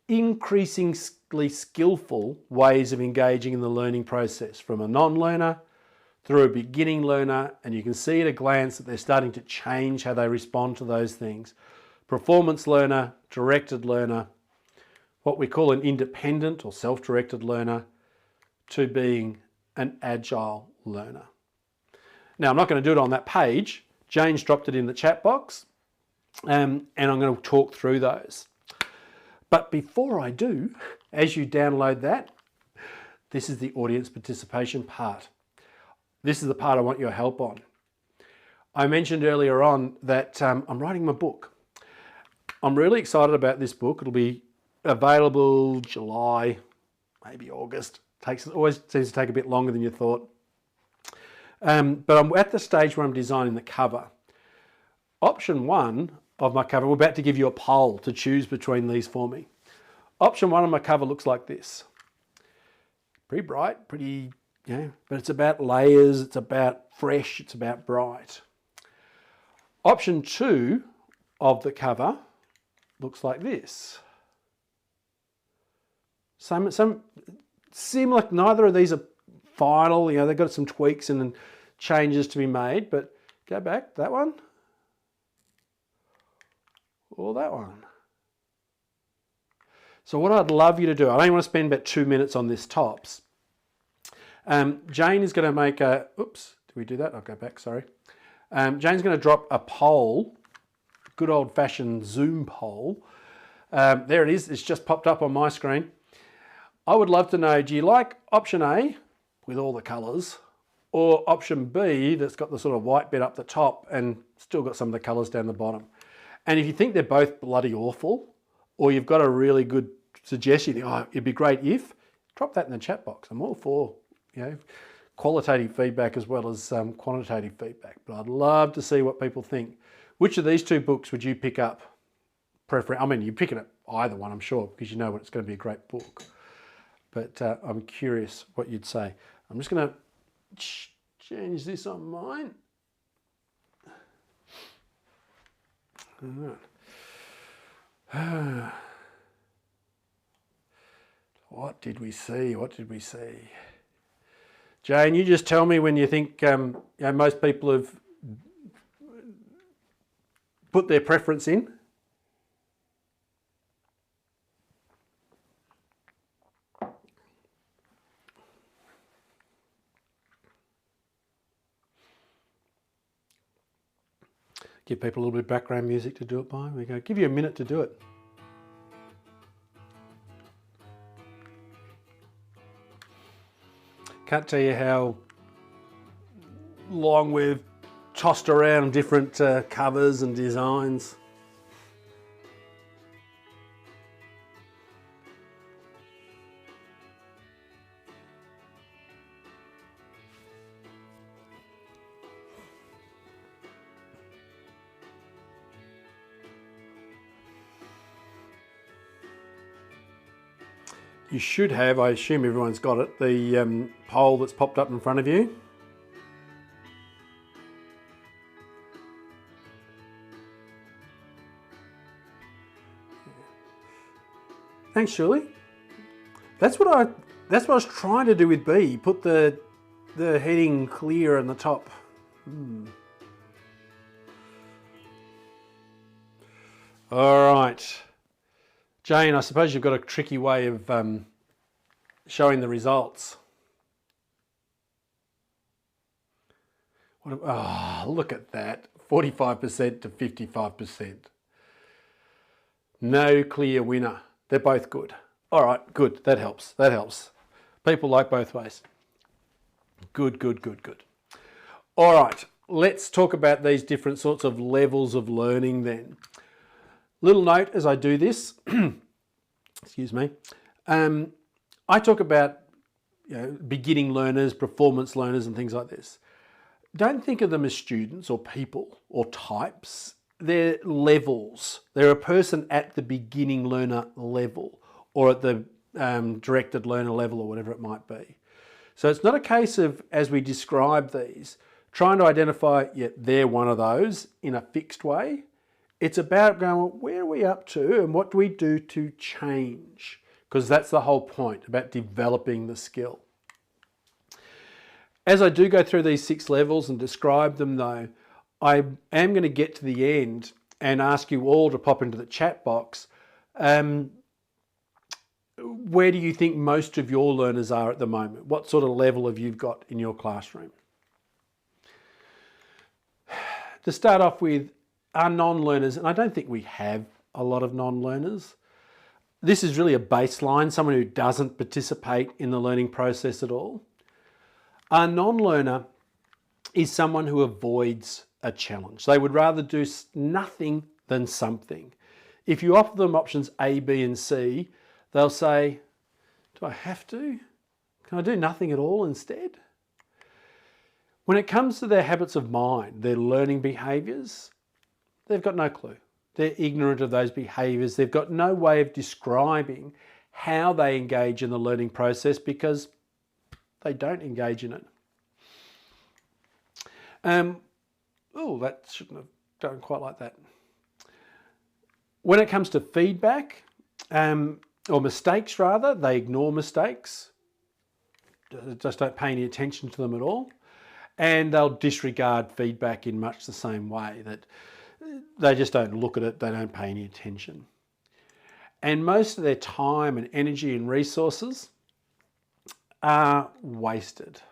increasingly skillful ways of engaging in the learning process, from a non-learner through a beginning learner, and you can see at a glance that they're starting to change how they respond to those things. Performance learner, directed learner, what we call an independent or self-directed learner, to being an agile learner. Now, I'm not going to do it on that page. Jane's dropped it in the chat box, and I'm going to talk through those. But before I do, as you download that, this is the audience participation part. This is the part I want your help on. I mentioned earlier on that I'm writing my book. I'm really excited about this book. It'll be available July, maybe August. Always seems to take a bit longer than you thought. But I'm at the stage where I'm designing the cover. Option 1 of my cover, we're about to give you a poll to choose between these for me. Option 1 on my cover looks like this. Pretty bright, pretty, but it's about layers, it's about fresh, it's about bright. Option 2 of the cover looks like this. Some similar, neither of these are final, they've got some tweaks and changes to be made, but go back, that one, or that one. So what I'd love you to do, I only want to spend about 2 minutes on this tops. Jane is going to make a, oops, did we do that? I'll go back, sorry. Jane's going to drop a poll, good old fashioned Zoom poll. There it is, it's just popped up on my screen. I would love to know, do you like option A with all the colours, or option B that's got the sort of white bit up the top and still got some of the colours down the bottom? And if you think they're both bloody awful, or you've got a really good suggestion, you think, oh, it'd be great if, drop that in the chat box. I'm all for, qualitative feedback as well as quantitative feedback. But I'd love to see what people think. Which of these 2 books would you pick up? I mean, you're picking up either one, I'm sure, because you know it's going to be a great book. But I'm curious what you'd say. I'm just going to change this on mine. All right. What did we see? What did we see? Jane, you just tell me when you think most people have put their preference in. Give people a little bit of background music to do it by. We go, give you a minute to do it. Can't tell you how long we've tossed around different covers and designs. You should have, I assume everyone's got it, the poll that's popped up in front of you. Thanks, Shirley. That's what I was trying to do with B. Put the heading clear in the top. All right. Jane, I suppose you've got a tricky way of showing the results. Look at that. 45% to 55%. No clear winner. They're both good. All right, good. That helps. That helps. People like both ways. Good, good, good, good. All right, let's talk about these different sorts of levels of learning then. Little note as I do this, excuse me, I talk about beginning learners, performance learners and things like this. Don't think of them as students or people or types. They're levels. They're a person at the beginning learner level or at the directed learner level or whatever it might be. So it's not a case of, as we describe these, trying to identify, they're one of those in a fixed way. It's about going, well, where are we up to and what do we do to change? Because that's the whole point, about developing the skill. As I do go through these 6 levels and describe them though, I am going to get to the end and ask you all to pop into the chat box. Where do you think most of your learners are at the moment? What sort of level have you got in your classroom? To start off with, are non-learners, and I don't think we have a lot of non-learners. This is really a baseline, someone who doesn't participate in the learning process at all. A non-learner is someone who avoids a challenge. They would rather do nothing than something. If you offer them options A, B, and C, they'll say, do I have to? Can I do nothing at all instead? When it comes to their habits of mind, their learning behaviours, they've got no clue. They're ignorant of those behaviours. They've got no way of describing how they engage in the learning process because they don't engage in it. That shouldn't have done quite like that. When it comes to feedback, or mistakes rather, they ignore mistakes. Just don't pay any attention to them at all. And they'll disregard feedback in much the same way, that they just don't look at it, they don't pay any attention. And most of their time and energy and resources are wasted.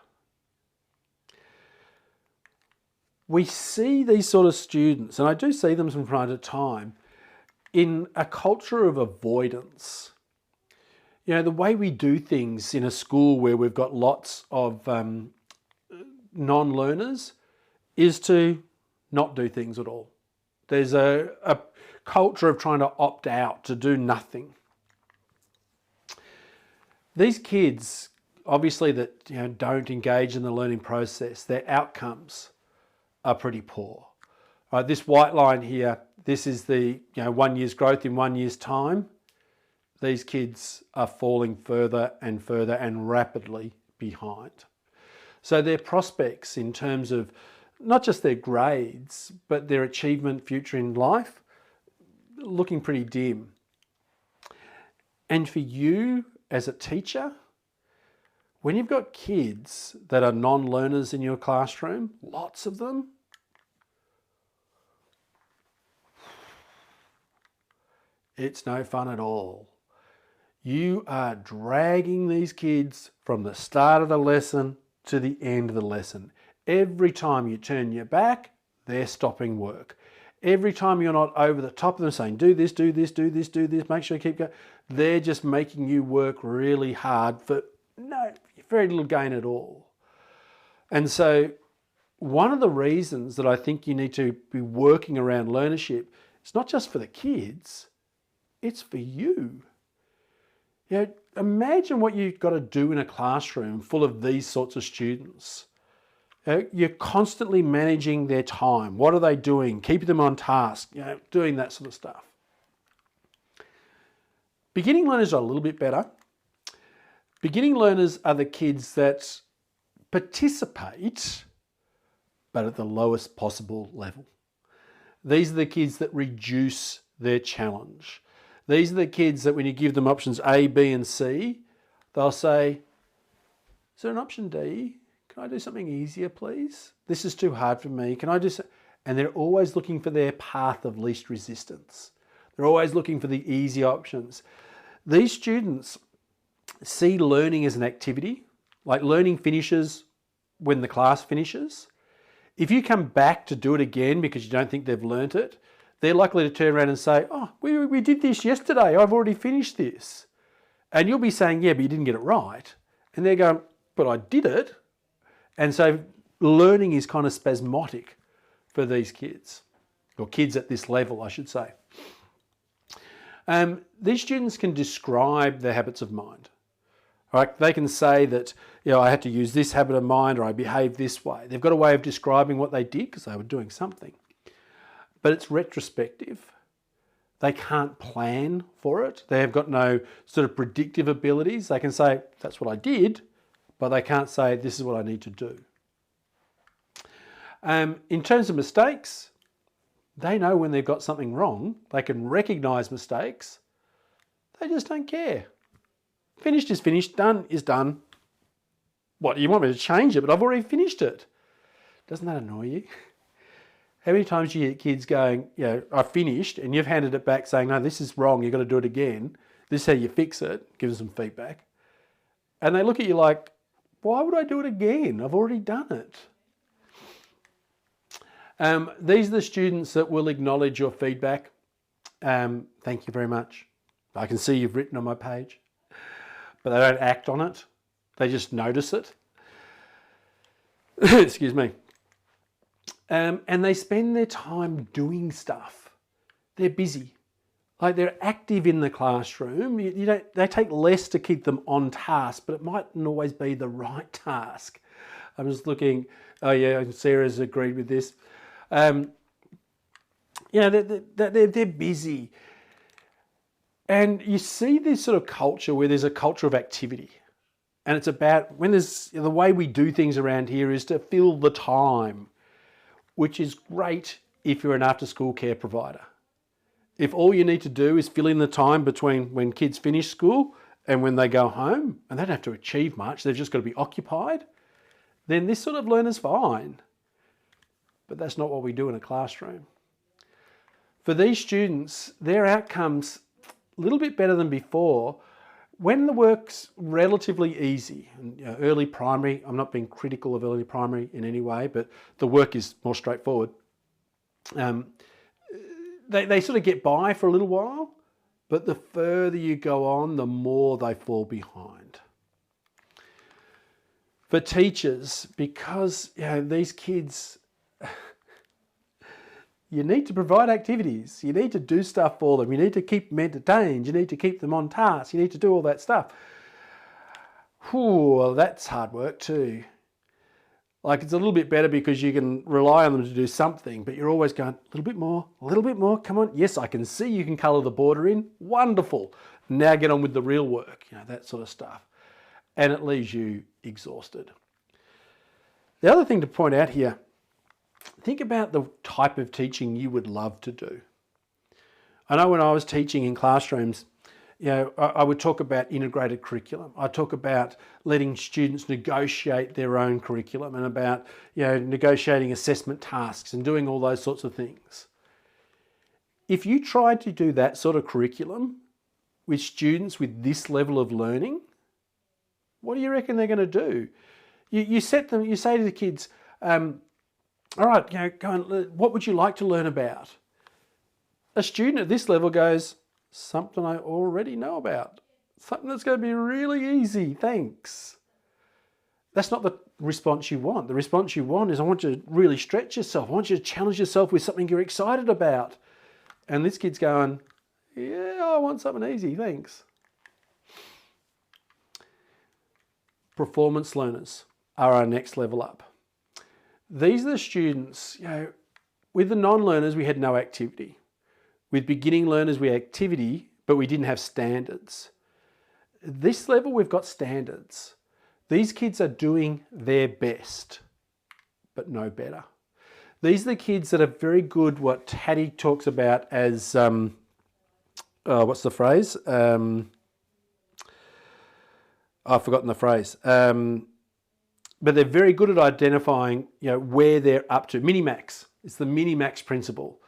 We see these sort of students, and I do see them from time to time, in a culture of avoidance. The way we do things in a school where we've got lots of non-learners is to not do things at all. There's a culture of trying to opt out, to do nothing. These kids, obviously, that don't engage in the learning process, their outcomes are pretty poor. This white line here, this is the 1 year's growth in 1 year's time. These kids are falling further and further and rapidly behind. So their prospects in terms of not just their grades, but their achievement future in life, looking pretty dim. And for you as a teacher, when you've got kids that are non-learners in your classroom, lots of them, it's no fun at all. You are dragging these kids from the start of the lesson to the end of the lesson. Every time you turn your back, they're stopping work. Every time you're not over the top of them saying, do this, do this, do this, do this, make sure you keep going, they're just making you work really hard for very little gain at all. And so one of the reasons that I think you need to be working around learnership, it's not just for the kids, it's for you. You know, imagine what you've got to do in a classroom full of these sorts of students. You're constantly managing their time. What are they doing? Keeping them on task, doing that sort of stuff. Beginning learners are a little bit better. Beginning learners are the kids that participate, but at the lowest possible level. These are the kids that reduce their challenge. These are the kids that when you give them options A, B, and C, they'll say, is there an option D? Can I do something easier, please? This is too hard for me. Can I do something? And they're always looking for their path of least resistance. They're always looking for the easy options. These students see learning as an activity, like learning finishes when the class finishes. If you come back to do it again because you don't think they've learnt it, they're likely to turn around and say, oh, we did this yesterday. I've already finished this. And you'll be saying, yeah, but you didn't get it right. And they're going, but I did it. And so learning is kind of spasmodic for these kids, or kids at this level, I should say. These students can describe their habits of mind. Right? They can say that, I had to use this habit of mind, or I behaved this way. They've got a way of describing what they did because they were doing something. But it's retrospective. They can't plan for it. They have got no sort of predictive abilities. They can say, that's what I did, but they can't say, this is what I need to do. In terms of mistakes, they know when they've got something wrong. They can recognise mistakes. They just don't care. Finished is finished, done is done. What, you want me to change it, but I've already finished it. Doesn't that annoy you? How many times do you get kids going, I finished, and you've handed it back saying, no, this is wrong, you've got to do it again. This is how you fix it. Give them some feedback. And they look at you like, why would I do it again? I've already done it. These are the students that will acknowledge your feedback. Thank you very much. I can see you've written on my page, but they don't act on it. They just notice it. Excuse me. And they spend their time doing stuff. They're busy. Like they're active in the classroom. They take less to keep them on task, but it mightn't always be the right task. I'm just looking, oh yeah, Sarah's agreed with this. They're busy. And you see this sort of culture where there's a culture of activity. And it's about, the way we do things around here is to fill the time, which is great if you're an after-school care provider. If all you need to do is fill in the time between when kids finish school and when they go home, and they don't have to achieve much, they've just got to be occupied, then this sort of learner's fine. But that's not what we do in a classroom. For these students, their outcomes a little bit better than before when the work's relatively easy. And, early primary, I'm not being critical of early primary in any way, but the work is more straightforward. They sort of get by for a little while, but the further you go on, the more they fall behind. For teachers, because these kids, you need to provide activities. You need to do stuff for them. You need to keep them entertained. You need to keep them on task. You need to do all that stuff. Well, that's hard work too. Like it's a little bit better because you can rely on them to do something, but you're always going, a little bit more, come on. Yes, I can see you can colour the border in. Wonderful. Now get on with the real work, that sort of stuff. And it leaves you exhausted. The other thing to point out here, think about the type of teaching you would love to do. I know when I was teaching in classrooms, I would talk about integrated curriculum. I talk about letting students negotiate their own curriculum and about, negotiating assessment tasks and doing all those sorts of things. If you tried to do that sort of curriculum with students with this level of learning, what do you reckon they're going to do? You say to the kids, all right, go and, what would you like to learn about? A student at this level goes, something I already know about. Something that's going to be really easy, thanks. That's not the response you want. The response you want is, I want you to really stretch yourself. I want you to challenge yourself with something you're excited about. And this kid's going, yeah, I want something easy, thanks. Performance learners are our next level up. These are the students, with the non-learners, we had no activity. With beginning learners, we had activity, but we didn't have standards. At this level, we've got standards. These kids are doing their best, but no better. These are the kids that are very good, what Hattie talks about as, what's the phrase? I've forgotten the phrase. But they're very good at identifying, where they're up to. Minimax. It's the minimax principle.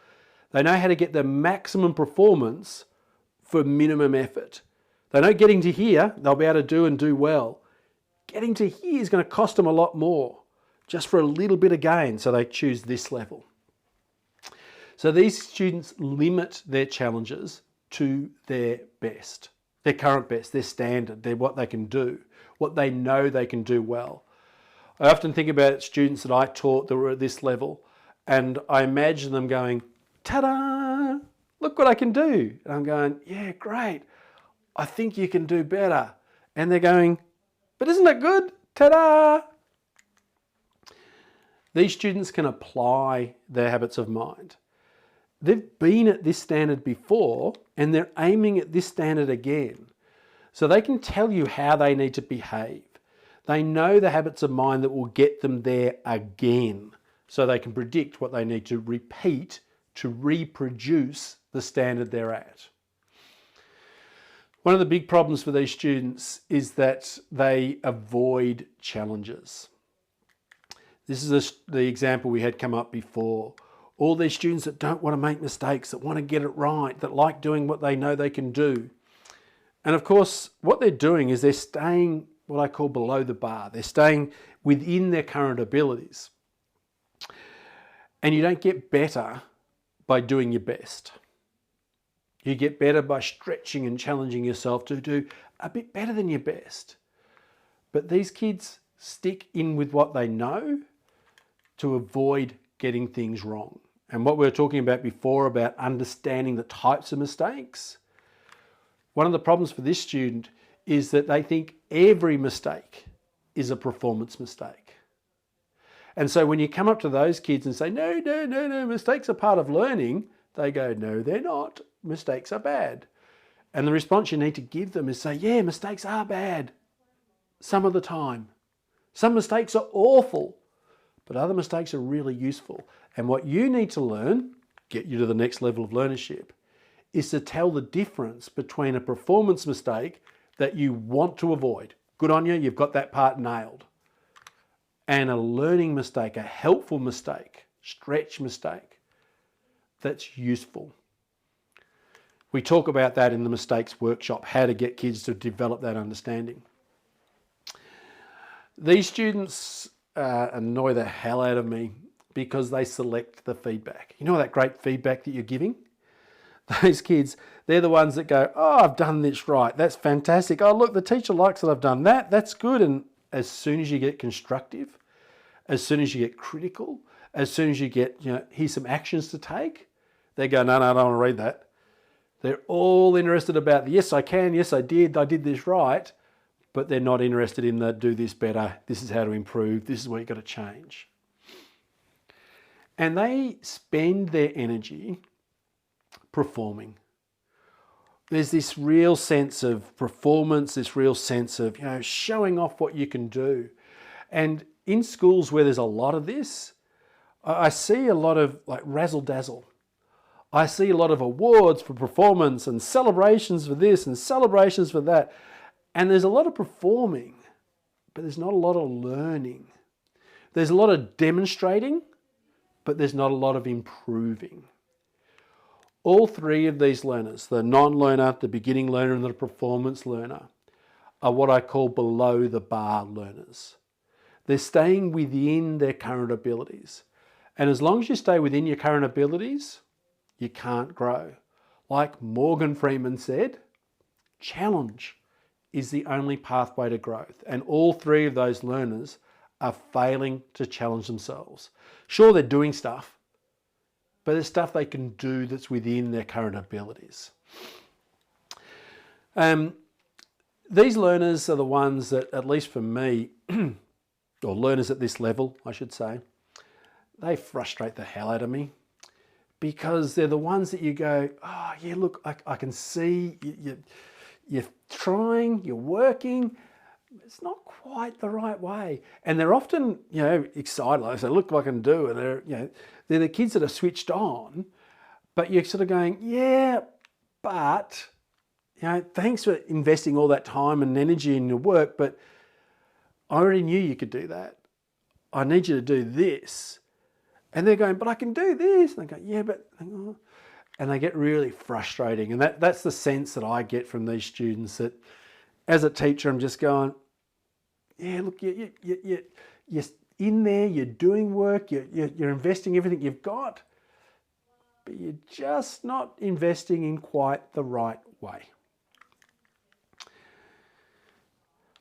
They know how to get the maximum performance for minimum effort. They know getting to here, they'll be able to do and do well. Getting to here is going to cost them a lot more, just for a little bit of gain, so they choose this level. So these students limit their challenges to their best, their current best, their standard, what they can do, what they know they can do well. I often think about students that I taught that were at this level, and I imagine them going, ta-da, look what I can do. And I'm going, yeah, great. I think you can do better. And they're going, but isn't that good? Ta-da. These students can apply their habits of mind. They've been at this standard before and they're aiming at this standard again. So they can tell you how they need to behave. They know the habits of mind that will get them there again. So they can predict what they need to repeat to reproduce the standard they're at. One of the big problems for these students is that they avoid challenges. This is the example we had come up before. All these students that don't want to make mistakes, that want to get it right, that like doing what they know they can do. And of course, what they're doing is they're staying what I call below the bar. They're staying within their current abilities. And you don't get better by doing your best. You get better by stretching and challenging yourself to do a bit better than your best. But these kids stick in with what they know to avoid getting things wrong. And what we were talking about before about understanding the types of mistakes, one of the problems for this student is that they think every mistake is a performance mistake. And so when you come up to those kids and say, no, mistakes are part of learning, they go, no, they're not. Mistakes are bad. And the response you need to give them is say, yeah, mistakes are bad some of the time. Some mistakes are awful, but other mistakes are really useful. And what you need to learn, get you to the next level of learnership, is to tell the difference between a performance mistake that you want to avoid. Good on you, you've got that part nailed. And a learning mistake, a helpful mistake, stretch mistake, that's useful. We talk about that in the mistakes workshop, how to get kids to develop that understanding. These students annoy the hell out of me because they select the feedback. You know that great feedback that you're giving? Those kids, they're the ones that go, oh, I've done this right. That's fantastic. Oh, look, the teacher likes that I've done that. That's good. And as soon as you get constructive, as soon as you get critical, as soon as you get, here's some actions to take, they go, no, I don't want to read that. They're all interested about, yes, I can, yes, I did this right, but they're not interested in the do this better, this is how to improve, this is what you've got to change. And they spend their energy performing. There's this real sense of performance, this real sense of, showing off what you can do. And in schools where there's a lot of this, I see a lot of like razzle dazzle. I see a lot of awards for performance and celebrations for this and celebrations for that. And there's a lot of performing, but there's not a lot of learning. There's a lot of demonstrating, but there's not a lot of improving. All three of these learners, the non-learner, the beginning learner, and the performance learner, are what I call below the bar learners. They're staying within their current abilities. And as long as you stay within your current abilities, you can't grow. Like Morgan Freeman said, challenge is the only pathway to growth. And all three of those learners are failing to challenge themselves. Sure, they're doing stuff, but there's stuff they can do that's within their current abilities. These learners are the ones that, at least for me, or learners at this level, I should say, they frustrate the hell out of me, because they're the ones that you go, oh yeah, look, I can see you're trying, you're working, it's not quite the right way. And they're often, excited, like they say, look what I can do. And they're the kids that are switched on, but you're sort of going, yeah, but, thanks for investing all that time and energy in your work, but I already knew you could do that. I need you to do this. And they're going, but I can do this. And they go, yeah, but... And they get really frustrating. And that's the sense that I get from these students, that as a teacher, I'm just going, yeah, look, you're in there, you're doing work, you're investing everything you've got, but you're just not investing in quite the right way.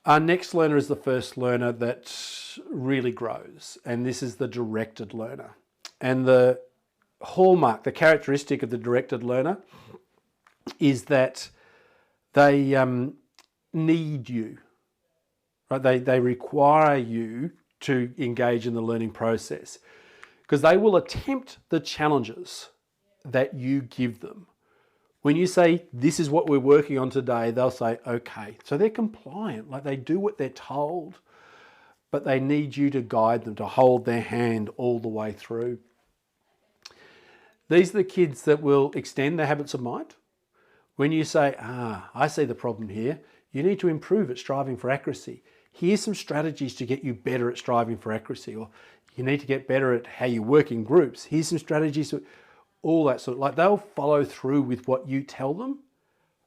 Our next learner is the first learner that really grows, and this is the directed learner. And the hallmark, the characteristic of the directed learner is that they need you, right? They require you to engage in the learning process, because they will attempt the challenges that you give them. When you say, this is what we're working on today, they'll say, okay. So they're compliant, like they do what they're told, but they need you to guide them, to hold their hand all the way through. These are the kids that will extend their habits of mind. When you say, I see the problem here, you need to improve at striving for accuracy. Here's some strategies to get you better at striving for accuracy, or you need to get better at how you work in groups. Here's some strategies, all that sort of, like they'll follow through with what you tell them,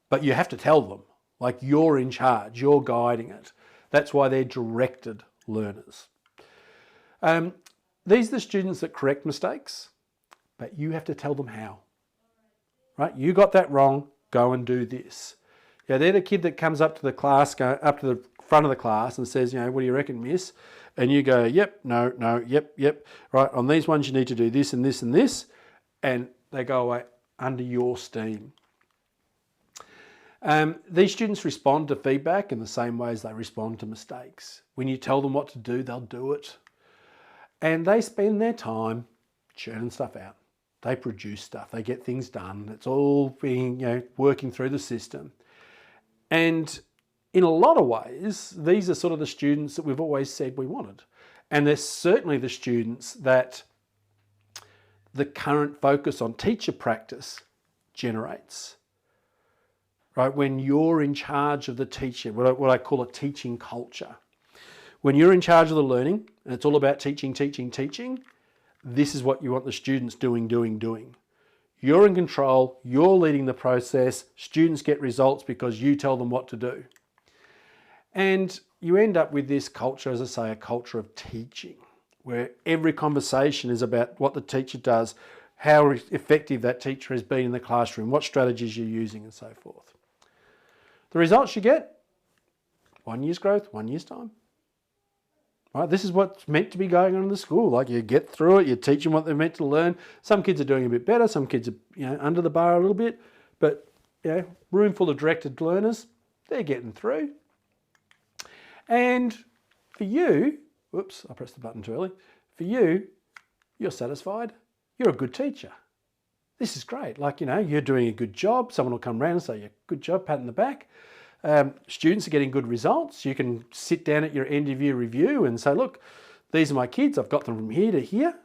but you have to tell them, like you're in charge, you're guiding it. That's why they're directed learners. These are the students that correct mistakes, but you have to tell them how, right? You got that wrong, go and do this. Yeah, they're the kid that comes up to the class, up to the front of the class and says, what do you reckon, miss? And you go, yep, no, yep. Right, on these ones you need to do this and this and this. And they go away under your steam. These students respond to feedback in the same way as they respond to mistakes. When you tell them what to do, they'll do it. And they spend their time churning stuff out. They produce stuff, they get things done. It's all being, working through the system. And in a lot of ways, these are sort of the students that we've always said we wanted. And they're certainly the students that the current focus on teacher practice generates. Right? When you're in charge of the teacher, what I call a teaching culture. When you're in charge of the learning, and it's all about teaching, this is what you want the students doing. You're in control, you're leading the process, students get results because you tell them what to do. And you end up with this culture, as I say, a culture of teaching, where every conversation is about what the teacher does, how effective that teacher has been in the classroom, what strategies you're using and so forth. The results you get, 1 year's growth, 1 year's time. Right, this is what's meant to be going on in the school. Like you get through it, you teach them what they're meant to learn. Some kids are doing a bit better, some kids are under the bar a little bit, but room full of directed learners, they're getting through. And for you, whoops, I pressed the button too early. For you, you're satisfied. You're a good teacher. This is great. Like, you're doing a good job. Someone will come around and say, good job, pat in the back. Students are getting good results. You can sit down at your end of year review and say, look, these are my kids. I've got them from here to here.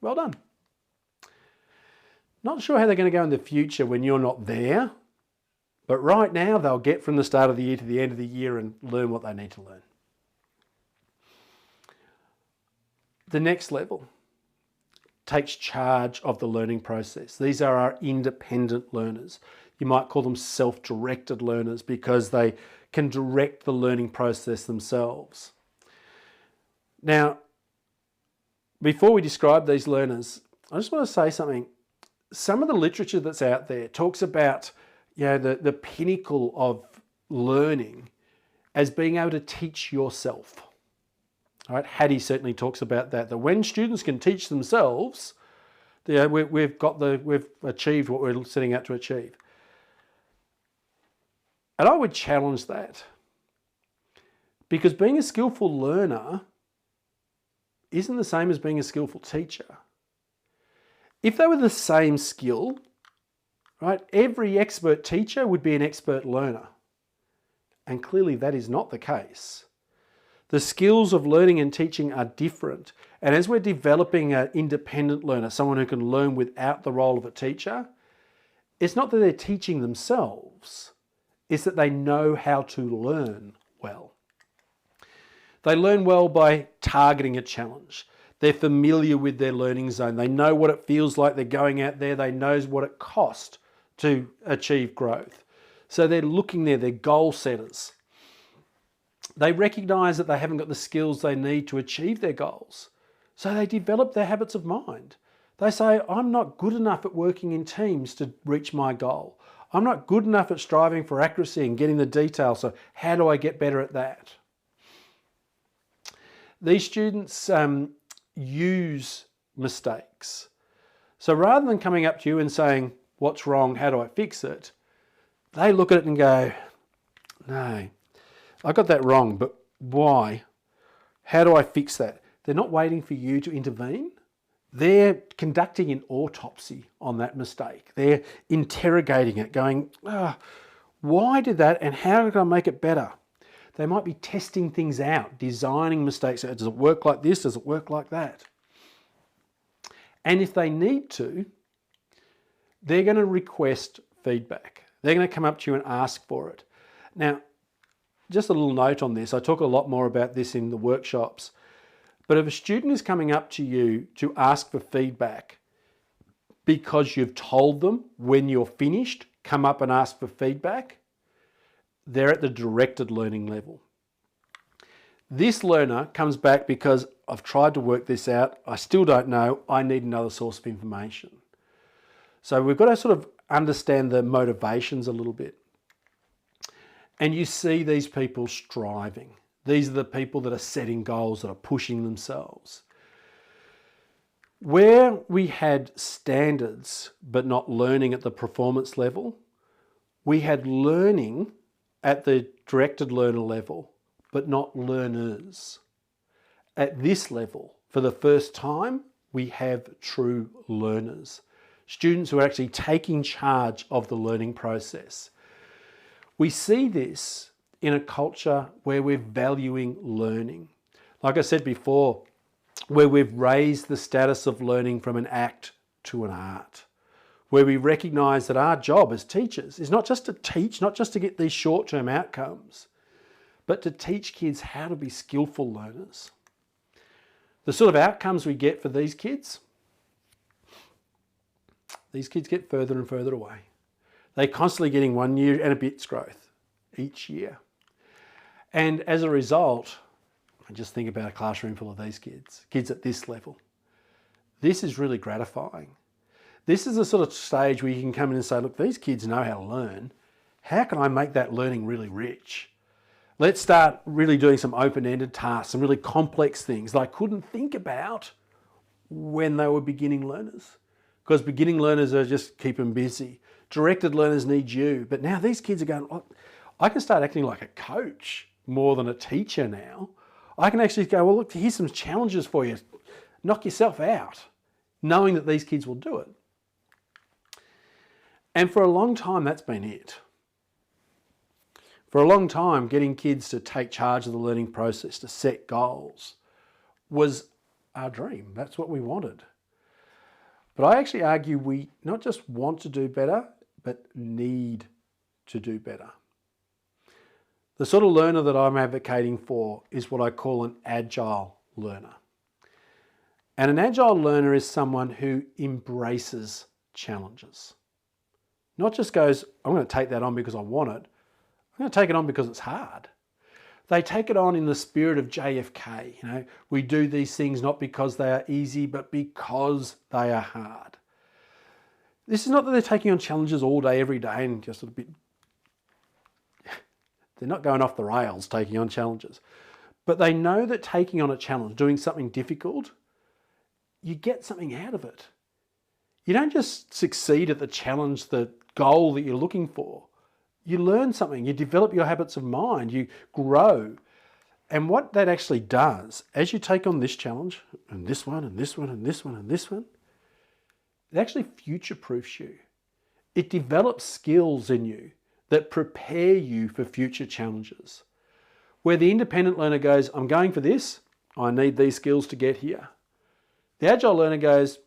Well done. Not sure how they're going to go in the future when you're not there, but right now they'll get from the start of the year to the end of the year and learn what they need to learn. The next level takes charge of the learning process. These are our independent learners. You might call them self-directed learners because they can direct the learning process themselves. Now, before we describe these learners, I just want to say something. Some of the literature that's out there talks about, the pinnacle of learning as being able to teach yourself. All right, Hattie certainly talks about that when students can teach themselves, we've achieved what we're setting out to achieve. And I would challenge that, because being a skillful learner isn't the same as being a skillful teacher. If they were the same skill, right, every expert teacher would be an expert learner. And clearly that is not the case. The skills of learning and teaching are different. And as we're developing an independent learner, someone who can learn without the role of a teacher, it's not that they're teaching themselves, it's that they know how to learn well. They learn well by targeting a challenge. They're familiar with their learning zone. They know what it feels like. They're going out there. They know what it costs to achieve growth. So they're looking there. They're goal setters. They recognize that they haven't got the skills they need to achieve their goals. So they develop their habits of mind. They say, I'm not good enough at working in teams to reach my goal. I'm not good enough at striving for accuracy and getting the details. So how do I get better at that? These students use mistakes. So rather than coming up to you and saying, what's wrong? How do I fix it? They look at it and go, no, I got that wrong, but why? How do I fix that? They're not waiting for you to intervene. They're conducting an autopsy on that mistake. They're interrogating it, going, why did that and how can I make it better? They might be testing things out, designing mistakes. Does it work like this? Does it work like that? And if they need to, they're going to request feedback. They're going to come up to you and ask for it. Now, just a little note on this. I talk a lot more about this in the workshops. But if a student is coming up to you to ask for feedback because you've told them when you're finished, come up and ask for feedback, they're at the directed learning level. This learner comes back because I've tried to work this out. I still don't know. I need another source of information. So we've got to sort of understand the motivations a little bit. And you see these people striving. These are the people that are setting goals, that are pushing themselves. Where we had standards but not learning at the performance level, we had learning at the directed learner level but not learners. At this level, for the first time, we have true learners. Students who are actually taking charge of the learning process. We see this in a culture where we're valuing learning. Like I said before, where we've raised the status of learning from an act to an art, where we recognise that our job as teachers is not just to teach, not just to get these short-term outcomes, but to teach kids how to be skillful learners. The sort of outcomes we get for these kids get further and further away. They're constantly getting 1 year and a bit's growth each year. And as a result, I just think about a classroom full of these kids at this level. This is really gratifying. This is the sort of stage where you can come in and say, look, these kids know how to learn. How can I make that learning really rich? Let's start really doing some open-ended tasks, some really complex things that I couldn't think about when they were beginning learners. Because beginning learners are just keep them busy. Directed learners need you. But now these kids are going, oh, I can start acting like a coach more than a teacher now. I can actually go, well, look, here's some challenges for you. Knock yourself out, knowing that these kids will do it. And for a long time, that's been it. For a long time, getting kids to take charge of the learning process, to set goals, was our dream. That's what we wanted. But I actually argue we not just want to do better, but need to do better. The sort of learner that I'm advocating for is what I call an agile learner. And an agile learner is someone who embraces challenges. Not just goes, I'm going to take that on because I want it. I'm going to take it on because it's hard. They take it on in the spirit of JFK. We do these things not because they are easy, but because they are hard. This is not that they're taking on challenges all day, every day, and just a bit. They're not going off the rails taking on challenges. But they know that taking on a challenge, doing something difficult, you get something out of it. You don't just succeed at the challenge, the goal that you're looking for. You learn something, you develop your habits of mind, you grow. And what that actually does, as you take on this challenge, and this one, and this one, and this one, and this one, it actually future-proofs you. It develops skills in you that prepare you for future challenges. Where the independent learner goes, I'm going for this, I need these skills to get here. The agile learner goes,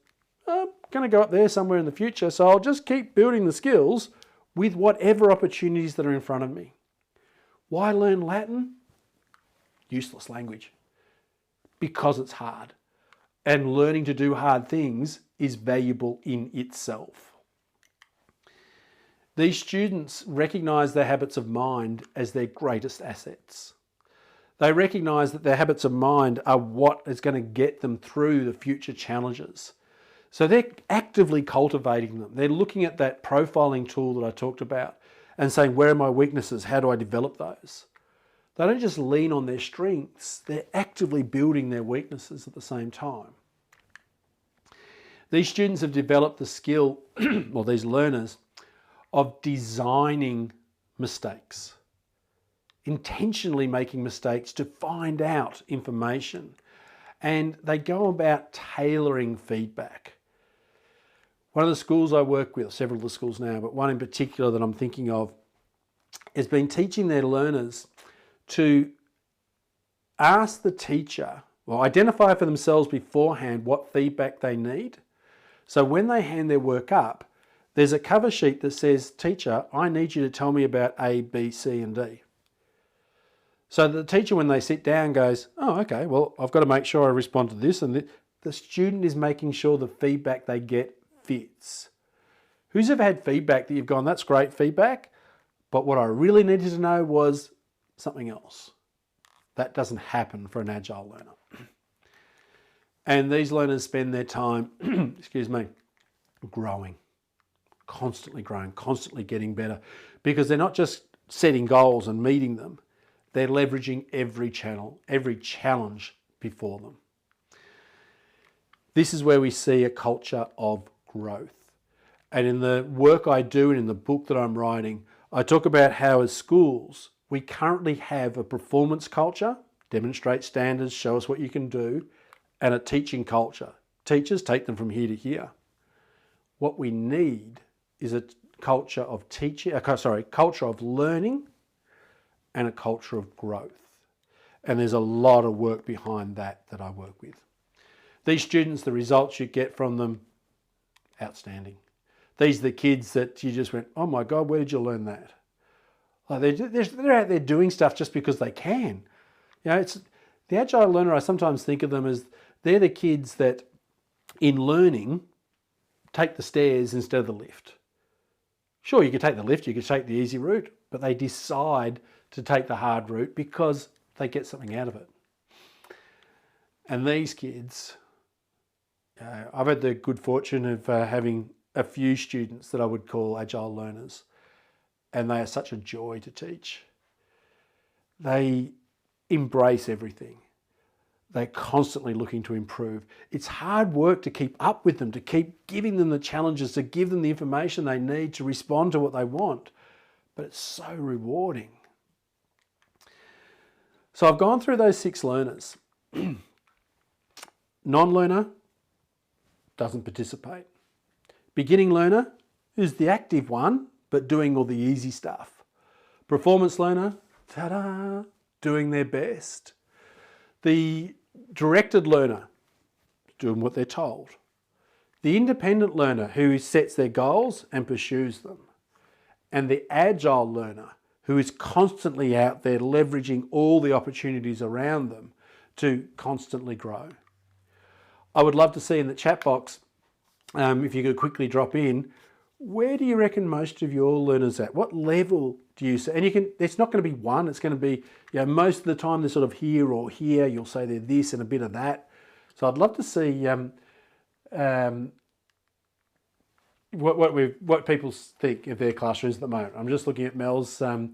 I'm going to go up there somewhere in the future, so I'll just keep building the skills with whatever opportunities that are in front of me. Why learn Latin? Useless language. Because it's hard. And learning to do hard things is valuable in itself. These students recognise their habits of mind as their greatest assets. They recognise that their habits of mind are what is going to get them through the future challenges. So they're actively cultivating them. They're looking at that profiling tool that I talked about and saying, where are my weaknesses? How do I develop those? They don't just lean on their strengths. They're actively building their weaknesses at the same time. These students have developed the skill, or these learners, of designing mistakes, intentionally making mistakes to find out information. And they go about tailoring feedback. One of the schools I work with, several of the schools now, but one in particular that I'm thinking of, has been teaching their learners to ask the teacher, or identify for themselves beforehand what feedback they need. So when they hand their work up, there's a cover sheet that says, teacher, I need you to tell me about A, B, C, and D. So the teacher, when they sit down, goes, oh, okay, well, I've got to make sure I respond to this. And the student is making sure the feedback they get fits. Who's ever had feedback that you've gone, that's great feedback, but what I really needed to know was something else? That doesn't happen for an agile learner. And these learners spend their time, growing, constantly getting better, because they're not just setting goals and meeting them. They're leveraging every challenge before them. This is where we see a culture of growth. And in the work I do and in the book that I'm writing, I talk about how as schools, we currently have a performance culture, demonstrate standards, show us what you can do, and a teaching culture. Teachers take them from here to here. What we need is a culture of culture of learning and a culture of growth. And there's a lot of work behind that I work with. These students, the results you get from them, outstanding. These are the kids that you just went, oh my God, where did you learn that? Like they're out there doing stuff just because they can. It's the agile learner. I sometimes think of them as they're the kids that in learning take the stairs instead of the lift. Sure, you could take the lift, you could take the easy route, but they decide to take the hard route because they get something out of it. And these kids, I've had the good fortune of having a few students that I would call agile learners, and they are such a joy to teach. They embrace everything. They're constantly looking to improve. It's hard work to keep up with them, to keep giving them the challenges, to give them the information they need to respond to what they want, but it's so rewarding. So I've gone through those 6 learners. Non-learner doesn't participate. Beginning learner is the active one, but doing all the easy stuff. Performance learner, ta-da, doing their best. The directed learner, doing what they're told. The independent learner who sets their goals and pursues them. And the agile learner who is constantly out there leveraging all the opportunities around them to constantly grow. I would love to see in the chat box, if you could quickly drop in, where do you reckon most of your learners at? What level do you say? And it's not going to be one, it's going to be, most of the time they're sort of here or here, you'll say they're this and a bit of that. So I'd love to see what people think of their classrooms at the moment. I'm just looking at Mel's. So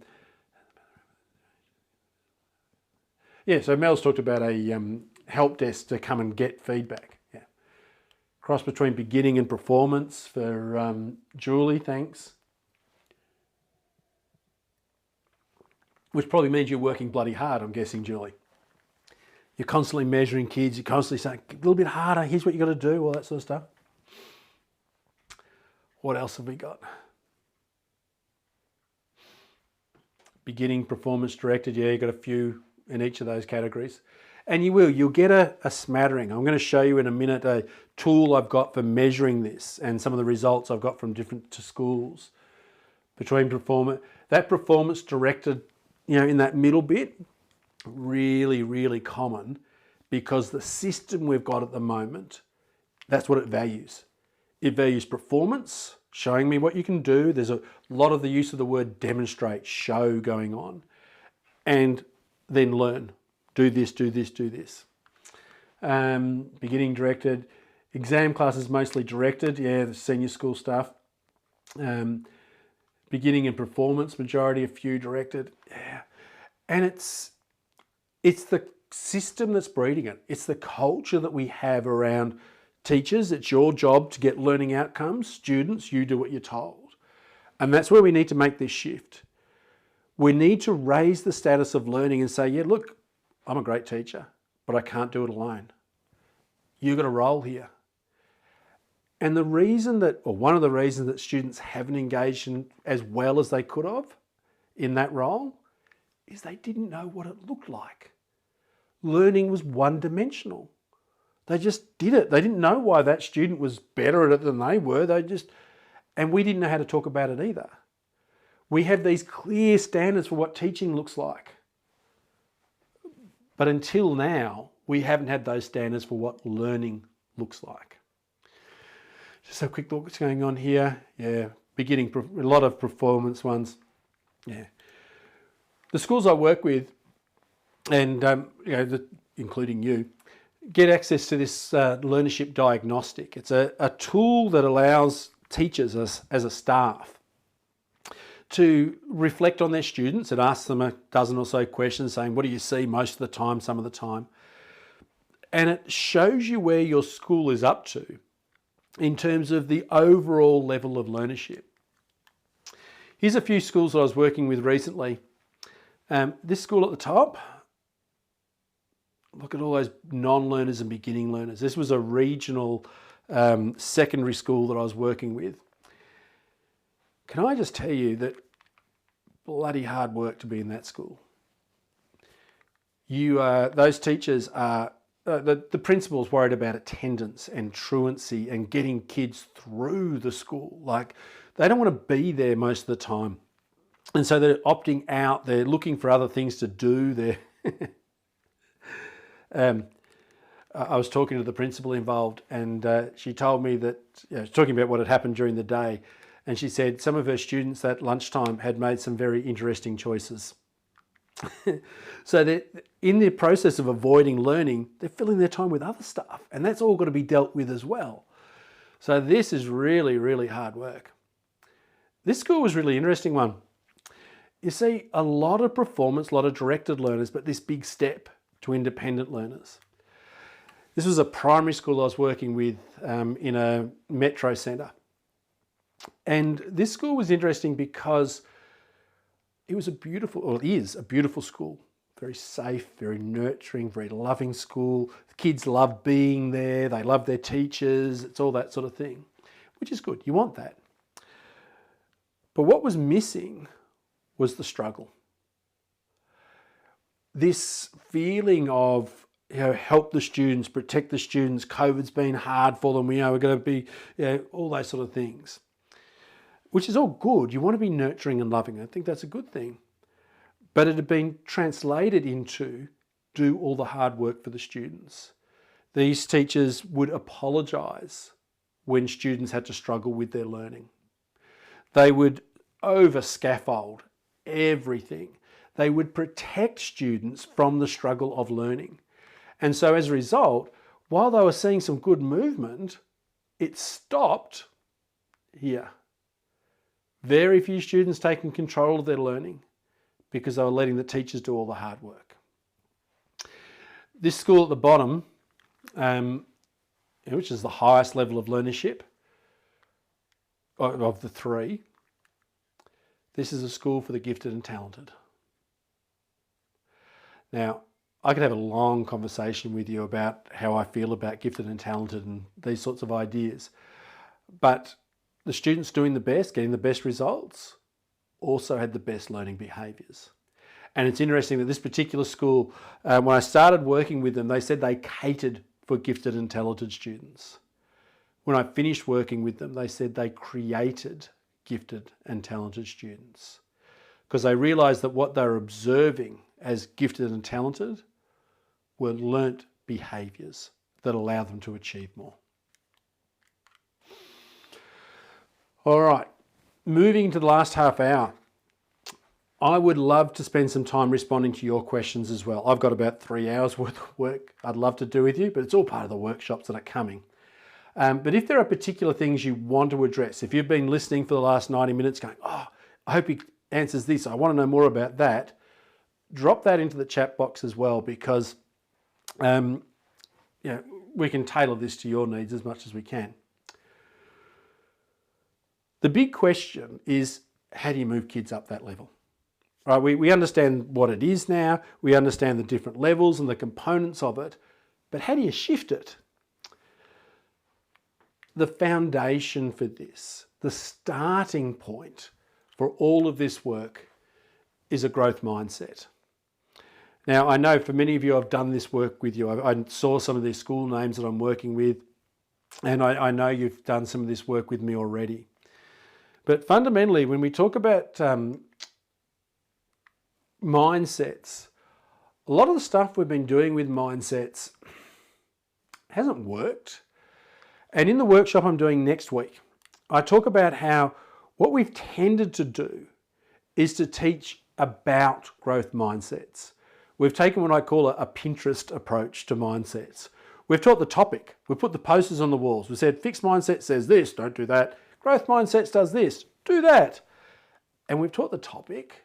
Mel's talked about a help desk to come and get feedback. Yeah, cross between beginning and performance for Julie. Thanks. Which probably means you're working bloody hard. I'm guessing, Julie. You're constantly measuring kids. You're constantly saying a little bit harder. Here's what you got to do. All that sort of stuff. What else have we got? Beginning, performance directed. Yeah, you've got a few in each of those categories. And you'll get a smattering. I'm going to show you in a minute a tool I've got for measuring this and some of the results I've got from different schools. Between performance directed, in that middle bit, really, really common because the system we've got at the moment, that's what it values. It values performance, showing me what you can do. There's a lot of the use of the word demonstrate, show going on. And then learn. Do this, do this, do this. Beginning directed. Exam classes mostly directed. Yeah, the senior school stuff. Beginning and performance, majority, a few directed. Yeah. And it's the system that's breeding it. It's the culture that we have around teachers. It's your job to get learning outcomes. Students, you do what you're told. And that's where we need to make this shift. We need to raise the status of learning and say, yeah, look, I'm a great teacher, but I can't do it alone. You've got a role here. And one of the reasons that students haven't engaged in as well as they could have in that role is they didn't know what it looked like. Learning was one-dimensional. They just did it. They didn't know why that student was better at it than they were. And we didn't know how to talk about it either. We have these clear standards for what teaching looks like. But until now, we haven't had those standards for what learning looks like. Just a quick look what's going on here. Yeah, a lot of performance ones. Yeah. The schools I work with, and including you, get access to this Learnership diagnostic. It's a tool that allows teachers as a staff to reflect on their students and ask them a dozen or so questions saying, what do you see most of the time, some of the time? And it shows you where your school is up to in terms of the overall level of learnership. Here's a few schools that I was working with recently. This school at the top, look at all those non-learners and beginning learners. This was a regional secondary school that I was working with. Can I just tell you that bloody hard work to be in that school? Those teachers are, the principal's worried about attendance and truancy and getting kids through the school. Like, they don't want to be there most of the time. And so they're opting out, they're looking for other things to do. I was talking to the principal involved, and she told me that, she was talking about what had happened during the day, and she said some of her students at lunchtime had made some very interesting choices. So that in the process of avoiding learning, they're filling their time with other stuff, and that's all got to be dealt with as well. So this is really, really hard work. This school was a really interesting one. You see a lot of performance, a lot of directed learners, but this big step to independent learners. This was a primary school I was working with in a metro centre. And this school was interesting because it is a beautiful school. Very safe, very nurturing, very loving school. The kids love being there. They love their teachers. It's all that sort of thing, which is good. You want that. But what was missing was the struggle. This feeling of help the students, protect the students. COVID's been hard for them. We're going to be, all those sort of things, which is all good. You want to be nurturing and loving. I think that's a good thing. But it had been translated into do all the hard work for the students. These teachers would apologise when students had to struggle with their learning. They would over-scaffold everything. They would protect students from the struggle of learning. And so as a result, while they were seeing some good movement, it stopped here. Very few students taking control of their learning because they were letting the teachers do all the hard work. This school at the bottom, which is the highest level of learnership of the three, this is a school for the gifted and talented. Now, I could have a long conversation with you about how I feel about gifted and talented and these sorts of ideas. But the students doing the best, getting the best results, also had the best learning behaviours. And it's interesting that this particular school, when I started working with them, they said they catered for gifted and talented students. When I finished working with them, they said they created gifted and talented students because they realised that what they were observing as gifted and talented were learnt behaviours that allow them to achieve more. All right, moving to the last half hour. I would love to spend some time responding to your questions as well. I've got about 3 hours worth of work I'd love to do with you, but it's all part of the workshops that are coming. But if there are particular things you want to address, if you've been listening for the last 90 minutes going, oh, I hope he answers this, I want to know more about that, drop that into the chat box as well, because we can tailor this to your needs as much as we can. The big question is, how do you move kids up that level? Right, we understand what it is now, we understand the different levels and the components of it, but how do you shift it? The foundation for this, the starting point for all of this work is a growth mindset. Now, I know for many of you, I've done this work with you. I saw some of these school names that I'm working with, and I know you've done some of this work with me already. But fundamentally, when we talk about mindsets, a lot of the stuff we've been doing with mindsets hasn't worked. And in the workshop I'm doing next week, I talk about how what we've tended to do is to teach about growth mindsets. We've taken what I call a Pinterest approach to mindsets. We've taught the topic. We've put the posters on the walls. We said fixed mindset says this, don't do that. Growth mindsets does this, do that. And we've taught the topic,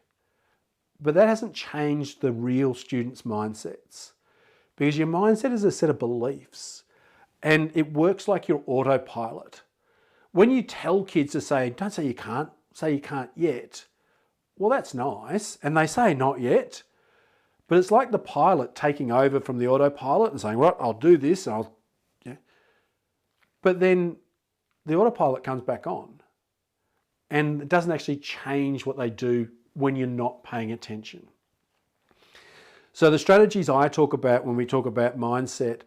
but that hasn't changed the real students' mindsets, because your mindset is a set of beliefs and it works like your autopilot. When you tell kids to say, don't say you can't yet, well, that's nice. And they say not yet, but it's like the pilot taking over from the autopilot and saying, right, I'll do this. And But then the autopilot comes back on and it doesn't actually change what they do when you're not paying attention. So the strategies I talk about when we talk about mindset,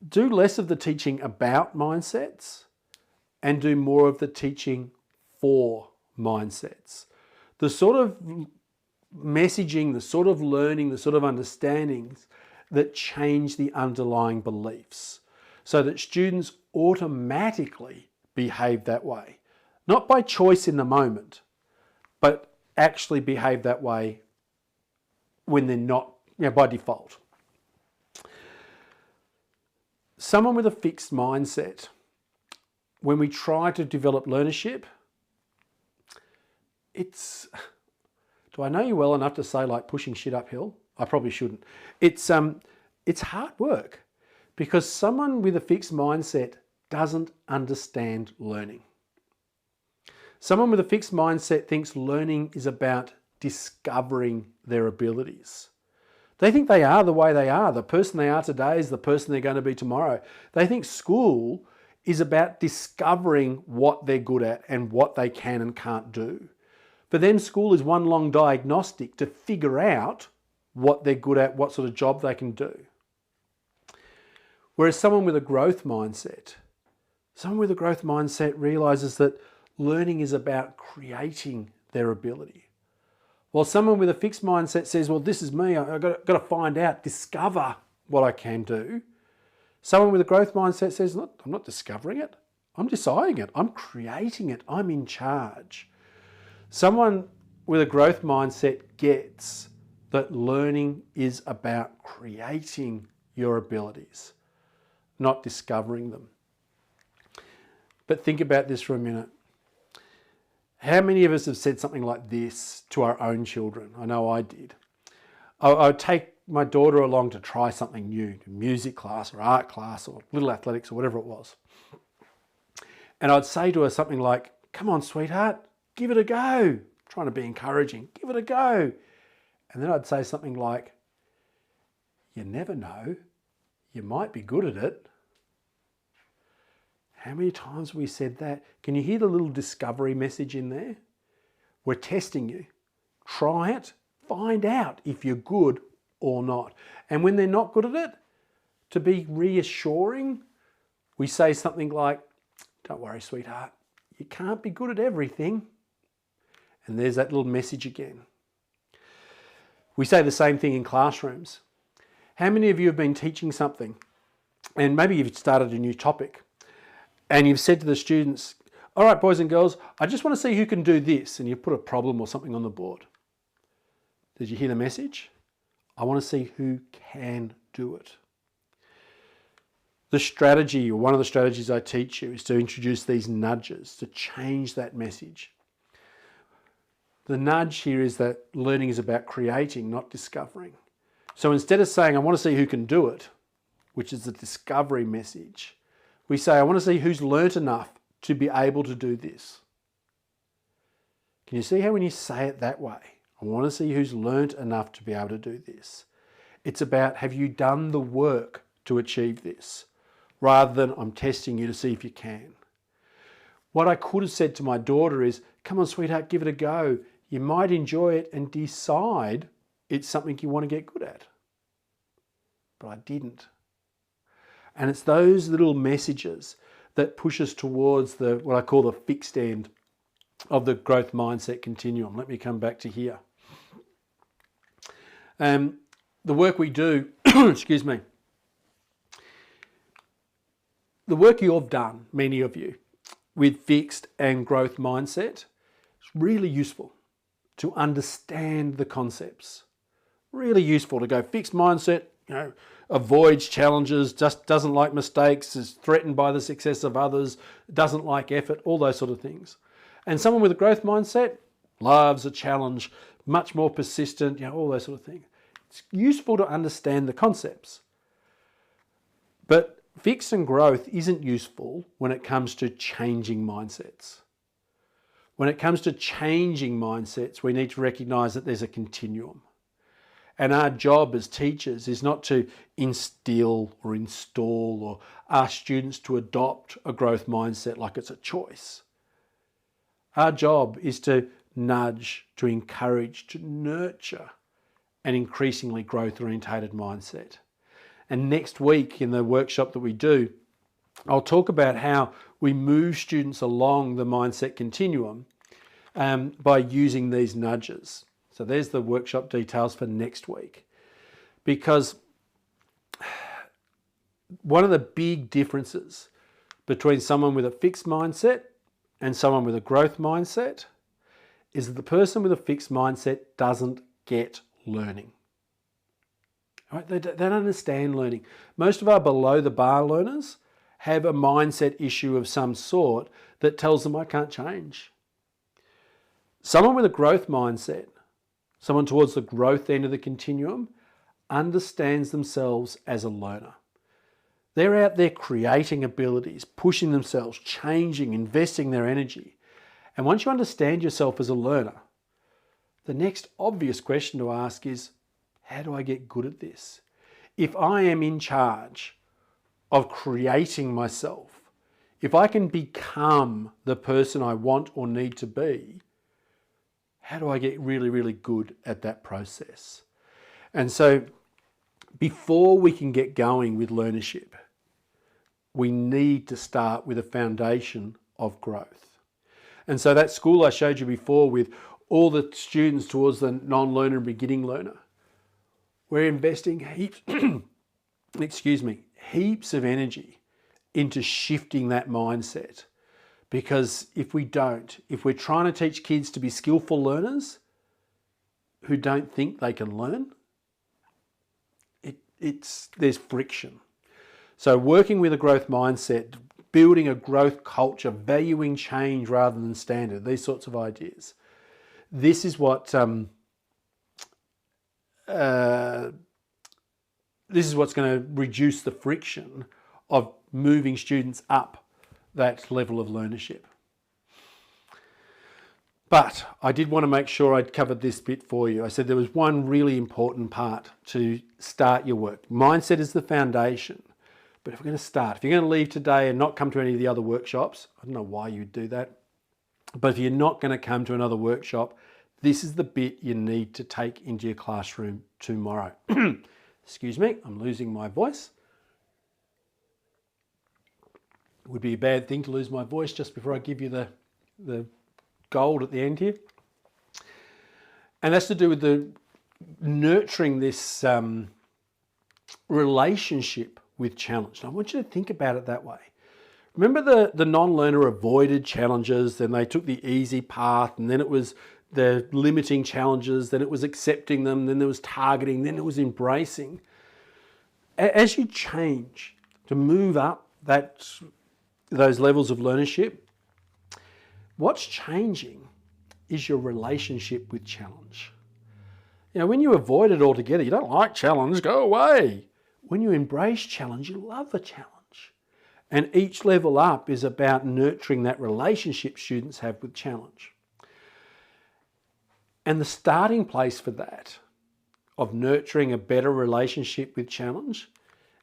do less of the teaching about mindsets and do more of the teaching for mindsets. The sort of messaging, the sort of learning, the sort of understandings that change the underlying beliefs so that students automatically behave that way. Not by choice in the moment, but actually behave that way when they're not, by default. Someone with a fixed mindset, when we try to develop learnership, do I know you well enough to say like pushing shit uphill? I probably shouldn't. It's hard work because someone with a fixed mindset doesn't understand learning. Someone with a fixed mindset thinks learning is about discovering their abilities. They think they are the way they are. The person they are today is the person they're going to be tomorrow. They think school is about discovering what they're good at and what they can and can't do. For them, school is one long diagnostic to figure out what they're good at, what sort of job they can do. Whereas someone with a growth mindset realizes that learning is about creating their ability. While someone with a fixed mindset says, well, this is me, I've got to find out, discover what I can do. Someone with a growth mindset says, look, I'm not discovering it, I'm deciding it, I'm creating it, I'm in charge. Someone with a growth mindset gets that learning is about creating your abilities, not discovering them. But think about this for a minute. How many of us have said something like this to our own children? I know I did. I would take my daughter along to try something new, music class or art class or little athletics or whatever it was. And I'd say to her something like, come on, sweetheart, give it a go. Trying to be encouraging, give it a go. And then I'd say something like, you never know, you might be good at it. How many times have we said that? Can you hear the little discovery message in there? We're testing you. Try it, find out if you're good or not. And when they're not good at it, to be reassuring, we say something like, don't worry, sweetheart, you can't be good at everything. And there's that little message again. We say the same thing in classrooms. How many of you have been teaching something and maybe you've started a new topic and you've said to the students, all right, boys and girls, I just want to see who can do this, and you put a problem or something on the board. Did you hear the message? I want to see who can do it. The strategy, or one of the strategies I teach you, is to introduce these nudges to change that message. The nudge here is that learning is about creating, not discovering. So instead of saying, I want to see who can do it, which is the discovery message, we say, I want to see who's learnt enough to be able to do this. Can you see how when you say it that way, I want to see who's learnt enough to be able to do this. It's about, have you done the work to achieve this, rather than I'm testing you to see if you can. What I could have said to my daughter is, come on, sweetheart, give it a go. You might enjoy it and decide it's something you want to get good at. But I didn't. And it's those little messages that push us towards what I call the fixed end of the growth mindset continuum. Let me come back to here. The work we do, excuse me, the work you've done, many of you, with fixed and growth mindset, is really useful to understand the concepts. Really useful to go fixed mindset, avoids challenges, just doesn't like mistakes, is threatened by the success of others, doesn't like effort, all those sort of things. And someone with a growth mindset loves a challenge, much more persistent, all those sort of things. It's useful to understand the concepts. But fixed and growth isn't useful when it comes to changing mindsets. When it comes to changing mindsets, we need to recognize that there's a continuum. And our job as teachers is not to instill or install or ask students to adopt a growth mindset like it's a choice. Our job is to nudge, to encourage, to nurture an increasingly growth-orientated mindset. And next week in the workshop that we do, I'll talk about how we move students along the mindset continuum by using these nudges. So there's the workshop details for next week. Because one of the big differences between someone with a fixed mindset and someone with a growth mindset is that the person with a fixed mindset doesn't get learning. Right? They don't understand learning. Most of our below the bar learners have a mindset issue of some sort that tells them I can't change. Someone with a growth mindset, someone towards the growth end of the continuum, understands themselves as a learner. They're out there creating abilities, pushing themselves, changing, investing their energy. And once you understand yourself as a learner, the next obvious question to ask is, how do I get good at this? If I am in charge of creating myself, if I can become the person I want or need to be, how do I get really, really good at that process? And so before we can get going with learnership, we need to start with a foundation of growth. And so that school I showed you before with all the students towards the non-learner and beginning learner, we're investing heaps, heaps of energy into shifting that mindset. Because if we're trying to teach kids to be skillful learners who don't think they can learn, there's friction. So working with a growth mindset, building a growth culture, valuing change rather than standard, these sorts of ideas. This is what's going to reduce the friction of moving students up that level of learnership. But I did want to make sure I'd covered this bit for you. I said there was one really important part to start your work. Mindset is the foundation. But if we're going to start, if you're going to leave today and not come to any of the other workshops, I don't know why you'd do that, but if you're not going to come to another workshop, this is the bit you need to take into your classroom tomorrow. Excuse me, I'm losing my voice. It would be a bad thing to lose my voice just before I give you the gold at the end here. And that's to do with the nurturing this relationship with challenge. And I want you to think about it that way. Remember the non-learner avoided challenges, then they took the easy path, and then it was the limiting challenges, then it was accepting them, then there was targeting, then it was embracing. As you change to move up those levels of learnership, what's changing is your relationship with challenge. You know, when you avoid it altogether, you don't like challenge, go away. When you embrace challenge, you love a challenge. And each level up is about nurturing that relationship students have with challenge. And the starting place for that, of nurturing a better relationship with challenge,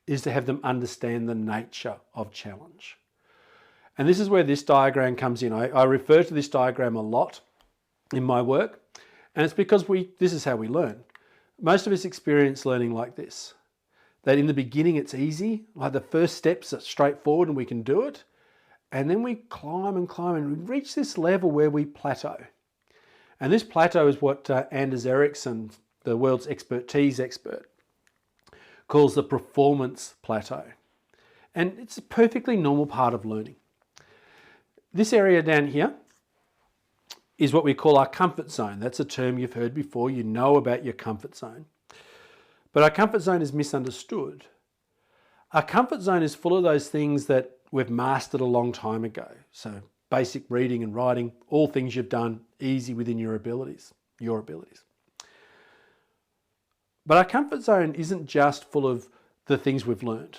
is to have them understand the nature of challenge. And this is where this diagram comes in. I refer to this diagram a lot in my work, and it's because this is how we learn. Most of us experience learning like this, that in the beginning it's easy, like the first steps are straightforward and we can do it, and then we climb and climb and we reach this level where we plateau. And this plateau is what Anders Ericsson, the world's expertise expert, calls the performance plateau. And it's a perfectly normal part of learning. This area down here is what we call our comfort zone. That's a term you've heard before. You know about your comfort zone. But our comfort zone is misunderstood. Our comfort zone is full of those things that we've mastered a long time ago. So basic reading and writing, all things you've done easy within your abilities. But our comfort zone isn't just full of the things we've learned.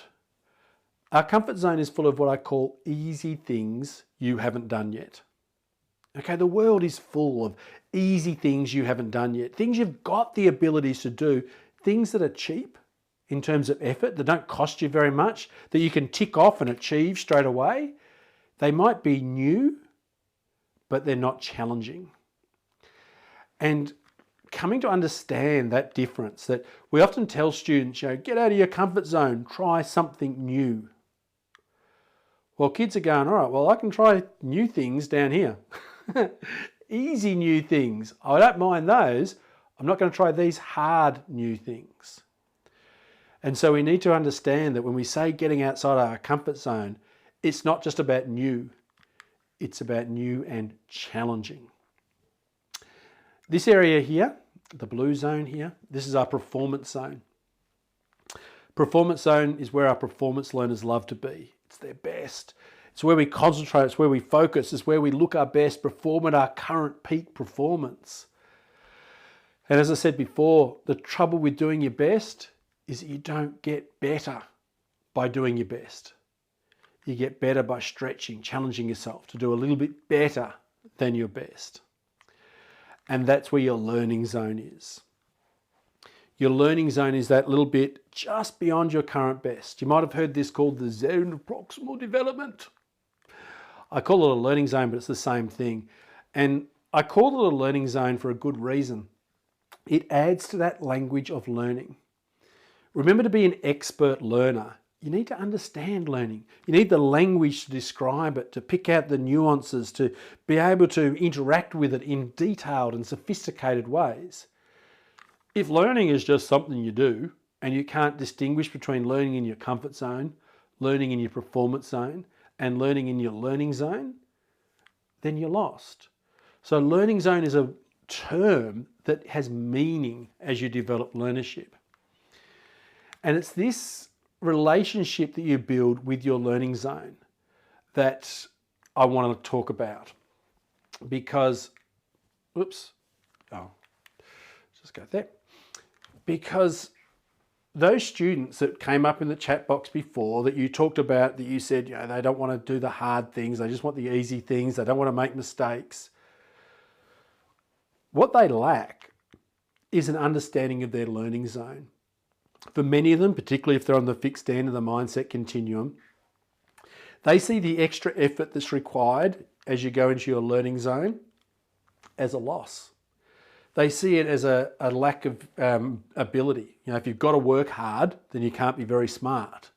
Our comfort zone is full of what I call easy things you haven't done yet. Okay, the world is full of easy things you haven't done yet, things you've got the abilities to do, things that are cheap in terms of effort, that don't cost you very much, that you can tick off and achieve straight away. They might be new, but they're not challenging. And coming to understand that difference, that we often tell students, get out of your comfort zone, try something new. Well, kids are going, all right, well, I can try new things down here. Easy new things. I don't mind those. I'm not going to try these hard new things. And so we need to understand that when we say getting outside our comfort zone, it's not just about new. It's about new and challenging. This area here, the blue zone here, this is our performance zone. Performance zone is where our performance learners love to be. It's their best. It's where we concentrate, it's where we focus, it's where we look our best, perform at our current peak performance. And as I said before, the trouble with doing your best is that you don't get better by doing your best. You get better by stretching, challenging yourself to do a little bit better than your best. And that's where your learning zone is. Your learning zone is that little bit just beyond your current best. You might have heard this called the zone of proximal development. I call it a learning zone, but it's the same thing. And I call it a learning zone for a good reason. It adds to that language of learning. Remember, to be an expert learner, you need to understand learning. You need the language to describe it, to pick out the nuances, to be able to interact with it in detailed and sophisticated ways. If learning is just something you do and you can't distinguish between learning in your comfort zone, learning in your performance zone, and learning in your learning zone, then you're lost. So learning zone is a term that has meaning as you develop learnership. And it's this relationship that you build with your learning zone that I want to talk about. Because, just go there. Because those students that came up in the chat box before that you talked about, that you said, they don't want to do the hard things, they just want the easy things, they don't want to make mistakes. What they lack is an understanding of their learning zone. For many of them, particularly if they're on the fixed end of the mindset continuum, they see the extra effort that's required as you go into your learning zone as a loss. They see it as a lack of ability. If you've got to work hard, then you can't be very smart.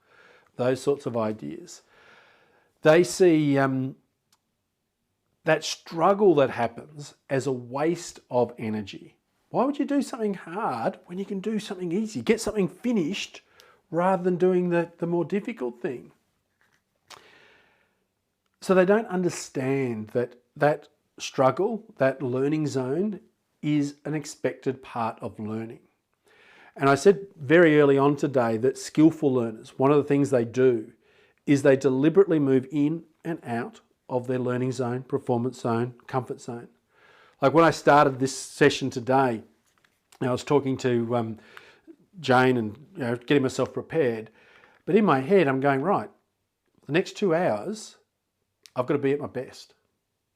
Those sorts of ideas. They see that struggle that happens as a waste of energy. Why would you do something hard when you can do something easy? Get something finished rather than doing the more difficult thing. So they don't understand that struggle, that learning zone, is an expected part of learning. And I said very early on today that skillful learners, one of the things they do is they deliberately move in and out of their learning zone, performance zone, comfort zone. Like when I started this session today, I was talking to Jane and getting myself prepared. But in my head, I'm going, right, the next 2 hours, I've got to be at my best.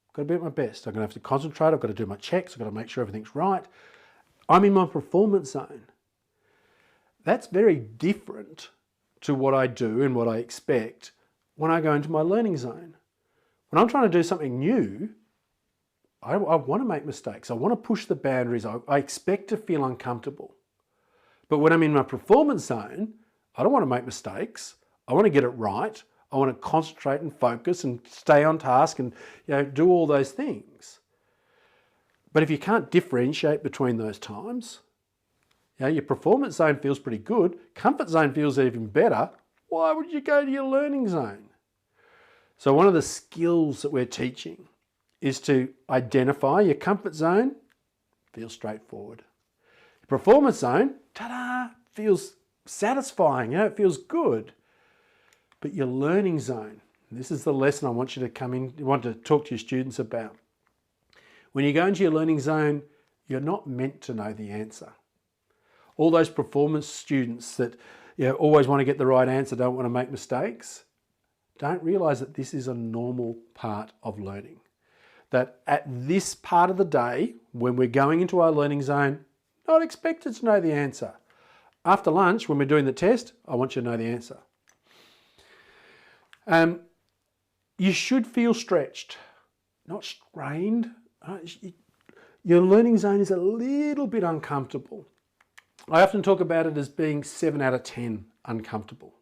I've got to be at my best. I'm going to have to concentrate. I've got to do my checks. I've got to make sure everything's right. I'm in my performance zone. That's very different to what I do and what I expect when I go into my learning zone. When I'm trying to do something new, I want to make mistakes. I want to push the boundaries. I expect to feel uncomfortable. But when I'm in my performance zone, I don't want to make mistakes. I want to get it right. I want to concentrate and focus and stay on task and do all those things. But if you can't differentiate between those times, your performance zone feels pretty good. Comfort zone feels even better. Why would you go to your learning zone? So one of the skills that we're teaching is to identify your comfort zone, feels straightforward. Your performance zone, ta-da, feels satisfying, it feels good. But your learning zone, this is the lesson I want you to come in, you want to talk to your students about. When you go into your learning zone, you're not meant to know the answer. All those performance students that always want to get the right answer, don't want to make mistakes, don't realise that this is a normal part of learning. That at this part of the day, when we're going into our learning zone, not expected to know the answer. After lunch, when we're doing the test, I want you to know the answer. You should feel stretched, not strained. Your learning zone is a little bit uncomfortable. I often talk about it as being 7 out of 10 uncomfortable.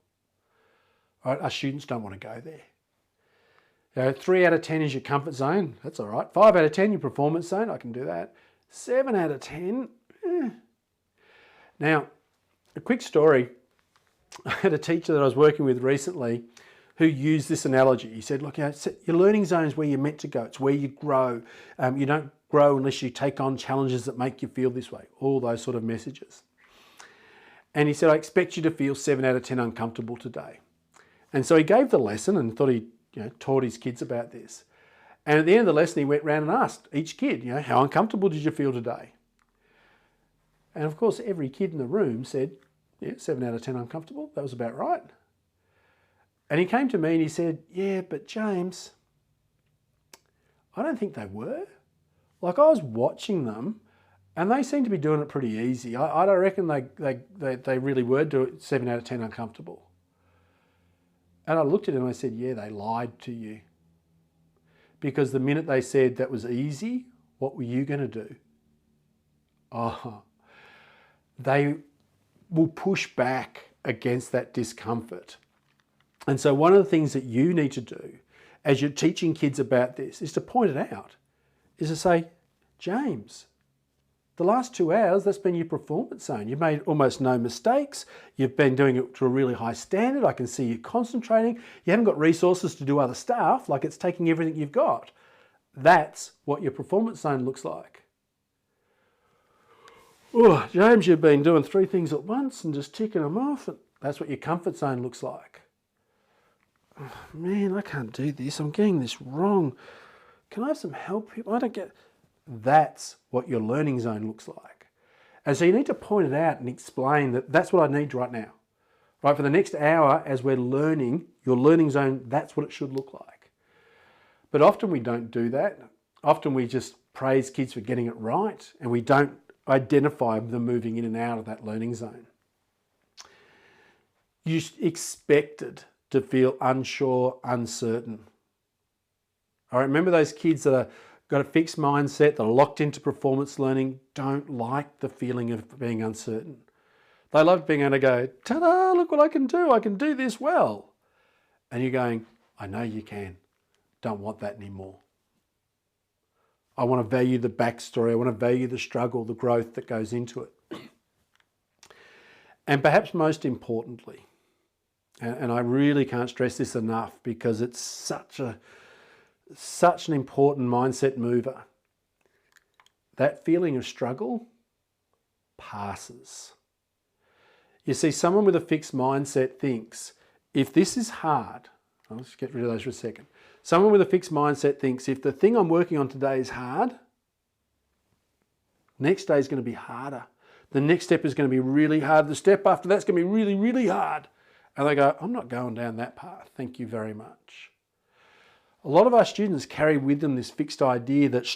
Right? Our students don't want to go there. 3 out of 10 is your comfort zone. That's all right. 5 out of 10, your performance zone. I can do that. 7 out of 10. Now, a quick story. I had a teacher that I was working with recently who used this analogy. He said, look, your learning zone is where you're meant to go. It's where you grow. You don't grow unless you take on challenges that make you feel this way. All those sort of messages. And he said, I expect you to feel 7 out of 10 uncomfortable today. And so he gave the lesson and thought he taught his kids about this. And at the end of the lesson, he went round and asked each kid, how uncomfortable did you feel today? And of course, every kid in the room said, 7 out of 10 uncomfortable. That was about right. And he came to me and he said, yeah, but James, I don't think they were. Like I was watching them and they seemed to be doing it pretty easy. I don't reckon they really were doing 7 out of 10 uncomfortable. And I looked at him and I said, yeah, they lied to you. Because the minute they said that was easy, what were you going to do? They will push back against that discomfort. And so one of the things that you need to do as you're teaching kids about this is to point it out, is to say, James, the last 2 hours, that's been your performance zone. You've made almost no mistakes. You've been doing it to a really high standard. I can see you concentrating. You haven't got resources to do other stuff, like it's taking everything you've got. That's what your performance zone looks like. Oh, James, you've been doing 3 things at once and just ticking them off. And that's what your comfort zone looks like. Oh, man, I can't do this. I'm getting this wrong. Can I have some help here? I don't get... That's what your learning zone looks like. And so you need to point it out and explain that that's what I need right now. Right, for the next hour as we're learning, your learning zone, that's what it should look like. But often we don't do that. Often we just praise kids for getting it right and we don't identify them moving in and out of that learning zone. You're expected to feel unsure, uncertain. All right, remember those kids that are got a fixed mindset, that are locked into performance learning, don't like the feeling of being uncertain. They love being able to go, ta-da, look what I can do. I can do this well. And you're going, I know you can. Don't want that anymore. I want to value the backstory. I want to value the struggle, the growth that goes into it. And perhaps most importantly, and I really can't stress this enough because it's such an important mindset mover. That feeling of struggle passes. You see, someone with a fixed mindset thinks, if this is hard, let's get rid of those for a second. Someone with a fixed mindset thinks, if the thing I'm working on today is hard, next day is going to be harder. The next step is going to be really hard. The step after that's going to be really, really hard. And they go, I'm not going down that path. Thank you very much. A lot of our students carry with them this fixed idea that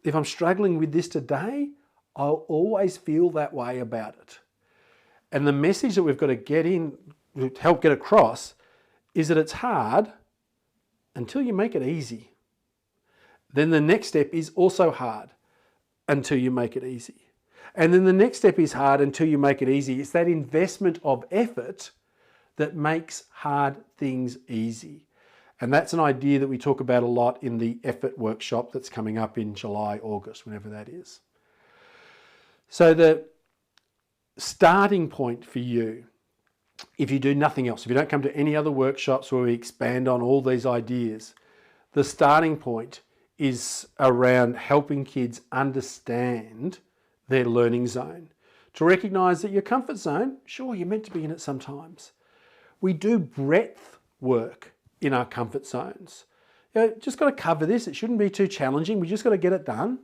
if I'm struggling with this today, I'll always feel that way about it. And the message that we've got to help get across is that it's hard until you make it easy. Then the next step is also hard until you make it easy. And then the next step is hard until you make it easy. It's that investment of effort that makes hard things easy. And that's an idea that we talk about a lot in the effort workshop that's coming up in July, August, whenever that is. So the starting point for you, if you do nothing else, if you don't come to any other workshops where we expand on all these ideas, the starting point is around helping kids understand their learning zone. To recognise that your comfort zone, sure, you're meant to be in it sometimes. We do breadth work in our comfort zones. Just got to cover this. It shouldn't be too challenging. We just got to get it done.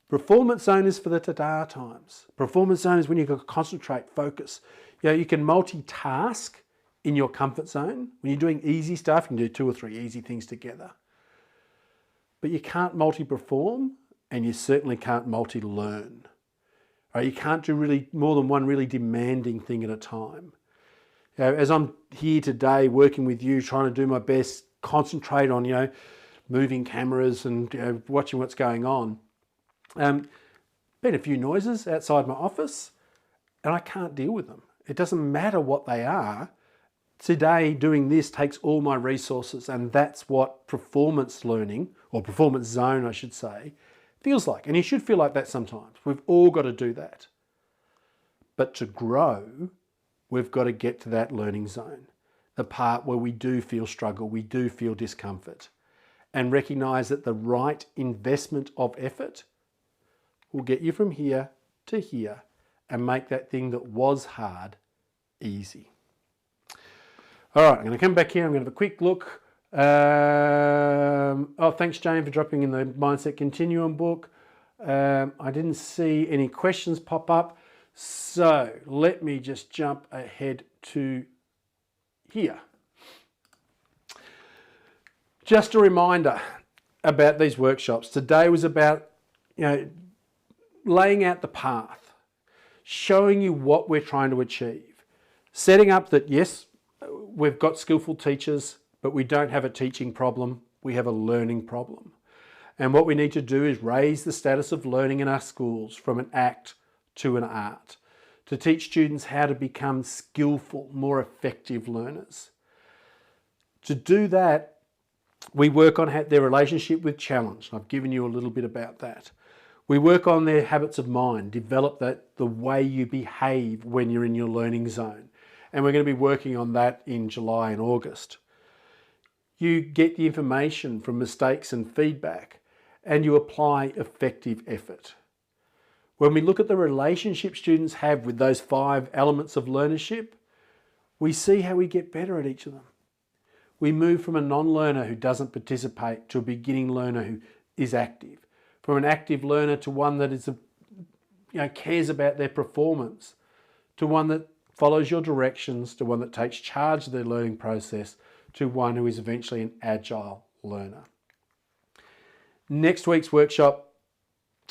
Performance zone is for the ta-da times. Performance zone is when you've got to concentrate, focus. You can multitask in your comfort zone. When you're doing easy stuff, you can do 2 or 3 easy things together. But you can't multi-perform and you certainly can't multi-learn. Right? You can't do really more than one really demanding thing at a time. As I'm here today working with you, trying to do my best, concentrate on, moving cameras and watching what's going on. Been a few noises outside my office and I can't deal with them. It doesn't matter what they are. Today doing this takes all my resources, and that's what performance learning, or performance zone I should say, feels like. And you should feel like that sometimes. We've all got to do that. But to grow, we've got to get to that learning zone, the part where we do feel struggle, we do feel discomfort, and recognise that the right investment of effort will get you from here to here and make that thing that was hard easy. All right, I'm going to come back here. I'm going to have a quick look. Thanks, Jane, for dropping in the Mindset Continuum book. I didn't see any questions pop up. So let me just jump ahead to here. Just a reminder about these workshops. Today was about, laying out the path, showing you what we're trying to achieve, setting up that, yes, we've got skillful teachers, but we don't have a teaching problem. We have a learning problem. And what we need to do is raise the status of learning in our schools from an act to an art. to teach students how to become skillful, more effective learners. To do that, we work on their relationship with challenge. I've given you a little bit about that. We work on their habits of mind, develop the way you behave when you're in your learning zone. And we're going to be working on that in July and August. You get the information from mistakes and feedback, and you apply effective effort. When we look at the relationship students have with those 5 elements of learnership, we see how we get better at each of them. We move from a non-learner who doesn't participate to a beginning learner who is active. From an active learner to one that is, cares about their performance, to one that follows your directions, to one that takes charge of their learning process, to one who is eventually an agile learner. Next week's workshop,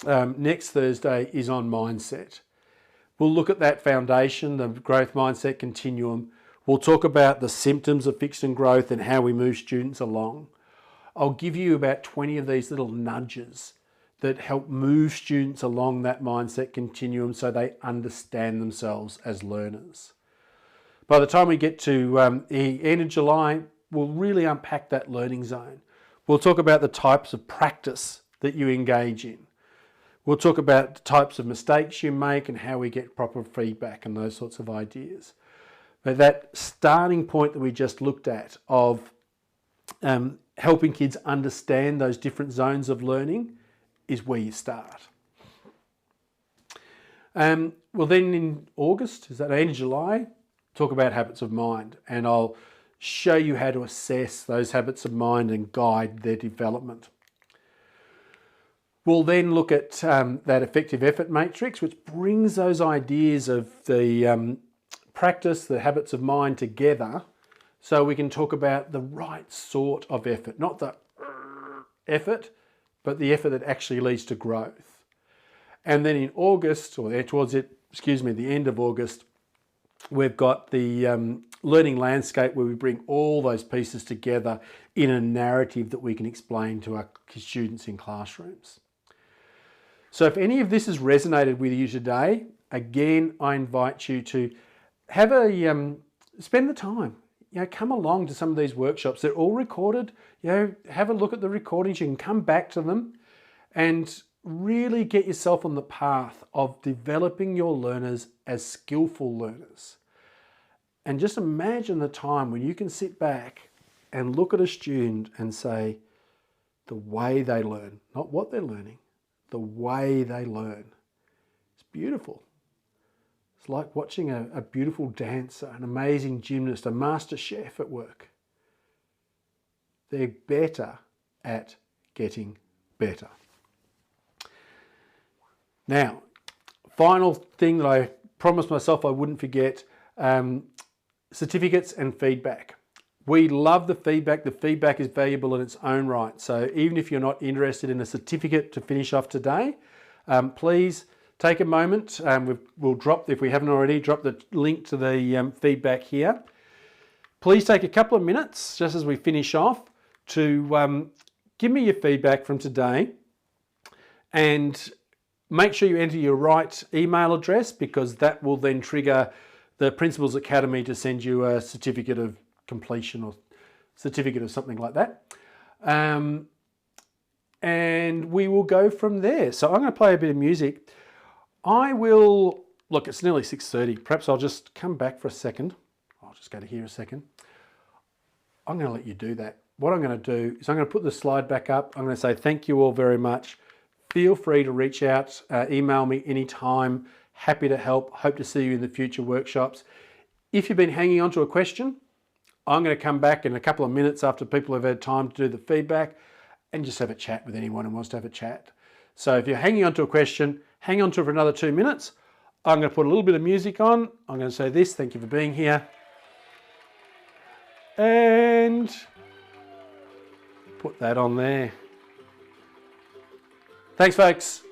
next Thursday, is on mindset. We'll look at that foundation, the growth mindset continuum. We'll talk about the symptoms of fixed and growth and how we move students along. I'll give you about 20 of these little nudges that help move students along that mindset continuum so they understand themselves as learners. By the time we get to the end of July, we'll really unpack that learning zone. We'll talk about the types of practice that you engage in. We'll talk about the types of mistakes you make and how we get proper feedback and those sorts of ideas. But that starting point that we just looked at of helping kids understand those different zones of learning is where you start. Well, then in August, is that end of July, talk about habits of mind, and I'll show you how to assess those habits of mind and guide their development. We'll then look at that effective effort matrix, which brings those ideas of the practice, the habits of mind together, so we can talk about the right sort of effort, not the effort, but the effort that actually leads to growth. And then in August, or the end of August, we've got the learning landscape where we bring all those pieces together in a narrative that we can explain to our students in classrooms. So if any of this has resonated with you today, again, I invite you to have spend the time. Come along to some of these workshops. They're all recorded. Have a look at the recordings. You can come back to them and really get yourself on the path of developing your learners as skillful learners. And just imagine the time when you can sit back and look at a student and say, the way they learn, not what they're learning, the way they learn. It's beautiful. It's like watching a beautiful dancer, an amazing gymnast, a master chef at work. They're better at getting better. Now, final thing that I promised myself I wouldn't forget, certificates and feedback. We love the feedback. The feedback is valuable in its own right. So even if you're not interested in a certificate to finish off today, please take a moment. We'll drop, if we haven't already, drop the link to the feedback here. Please take a couple of minutes just as we finish off to give me your feedback from today, and make sure you enter your right email address, because that will then trigger the Principals Academy to send you a certificate of completion or certificate of something like that. And we will go from there. So I'm going to play a bit of music. Look, it's nearly 6:30. Perhaps I'll just come back for a second. I'll just go to here a second. I'm going to let you do that. What I'm going to do is I'm going to put the slide back up. I'm going to say thank you all very much. Feel free to reach out, email me anytime. Happy to help. Hope to see you in the future workshops. If you've been hanging on to a question, I'm going to come back in a couple of minutes after people have had time to do the feedback and just have a chat with anyone who wants to have a chat. So if you're hanging on to a question, hang on to it for another 2 minutes. I'm going to put a little bit of music on. I'm going to say this, thank you for being here. And put that on there. Thanks, folks.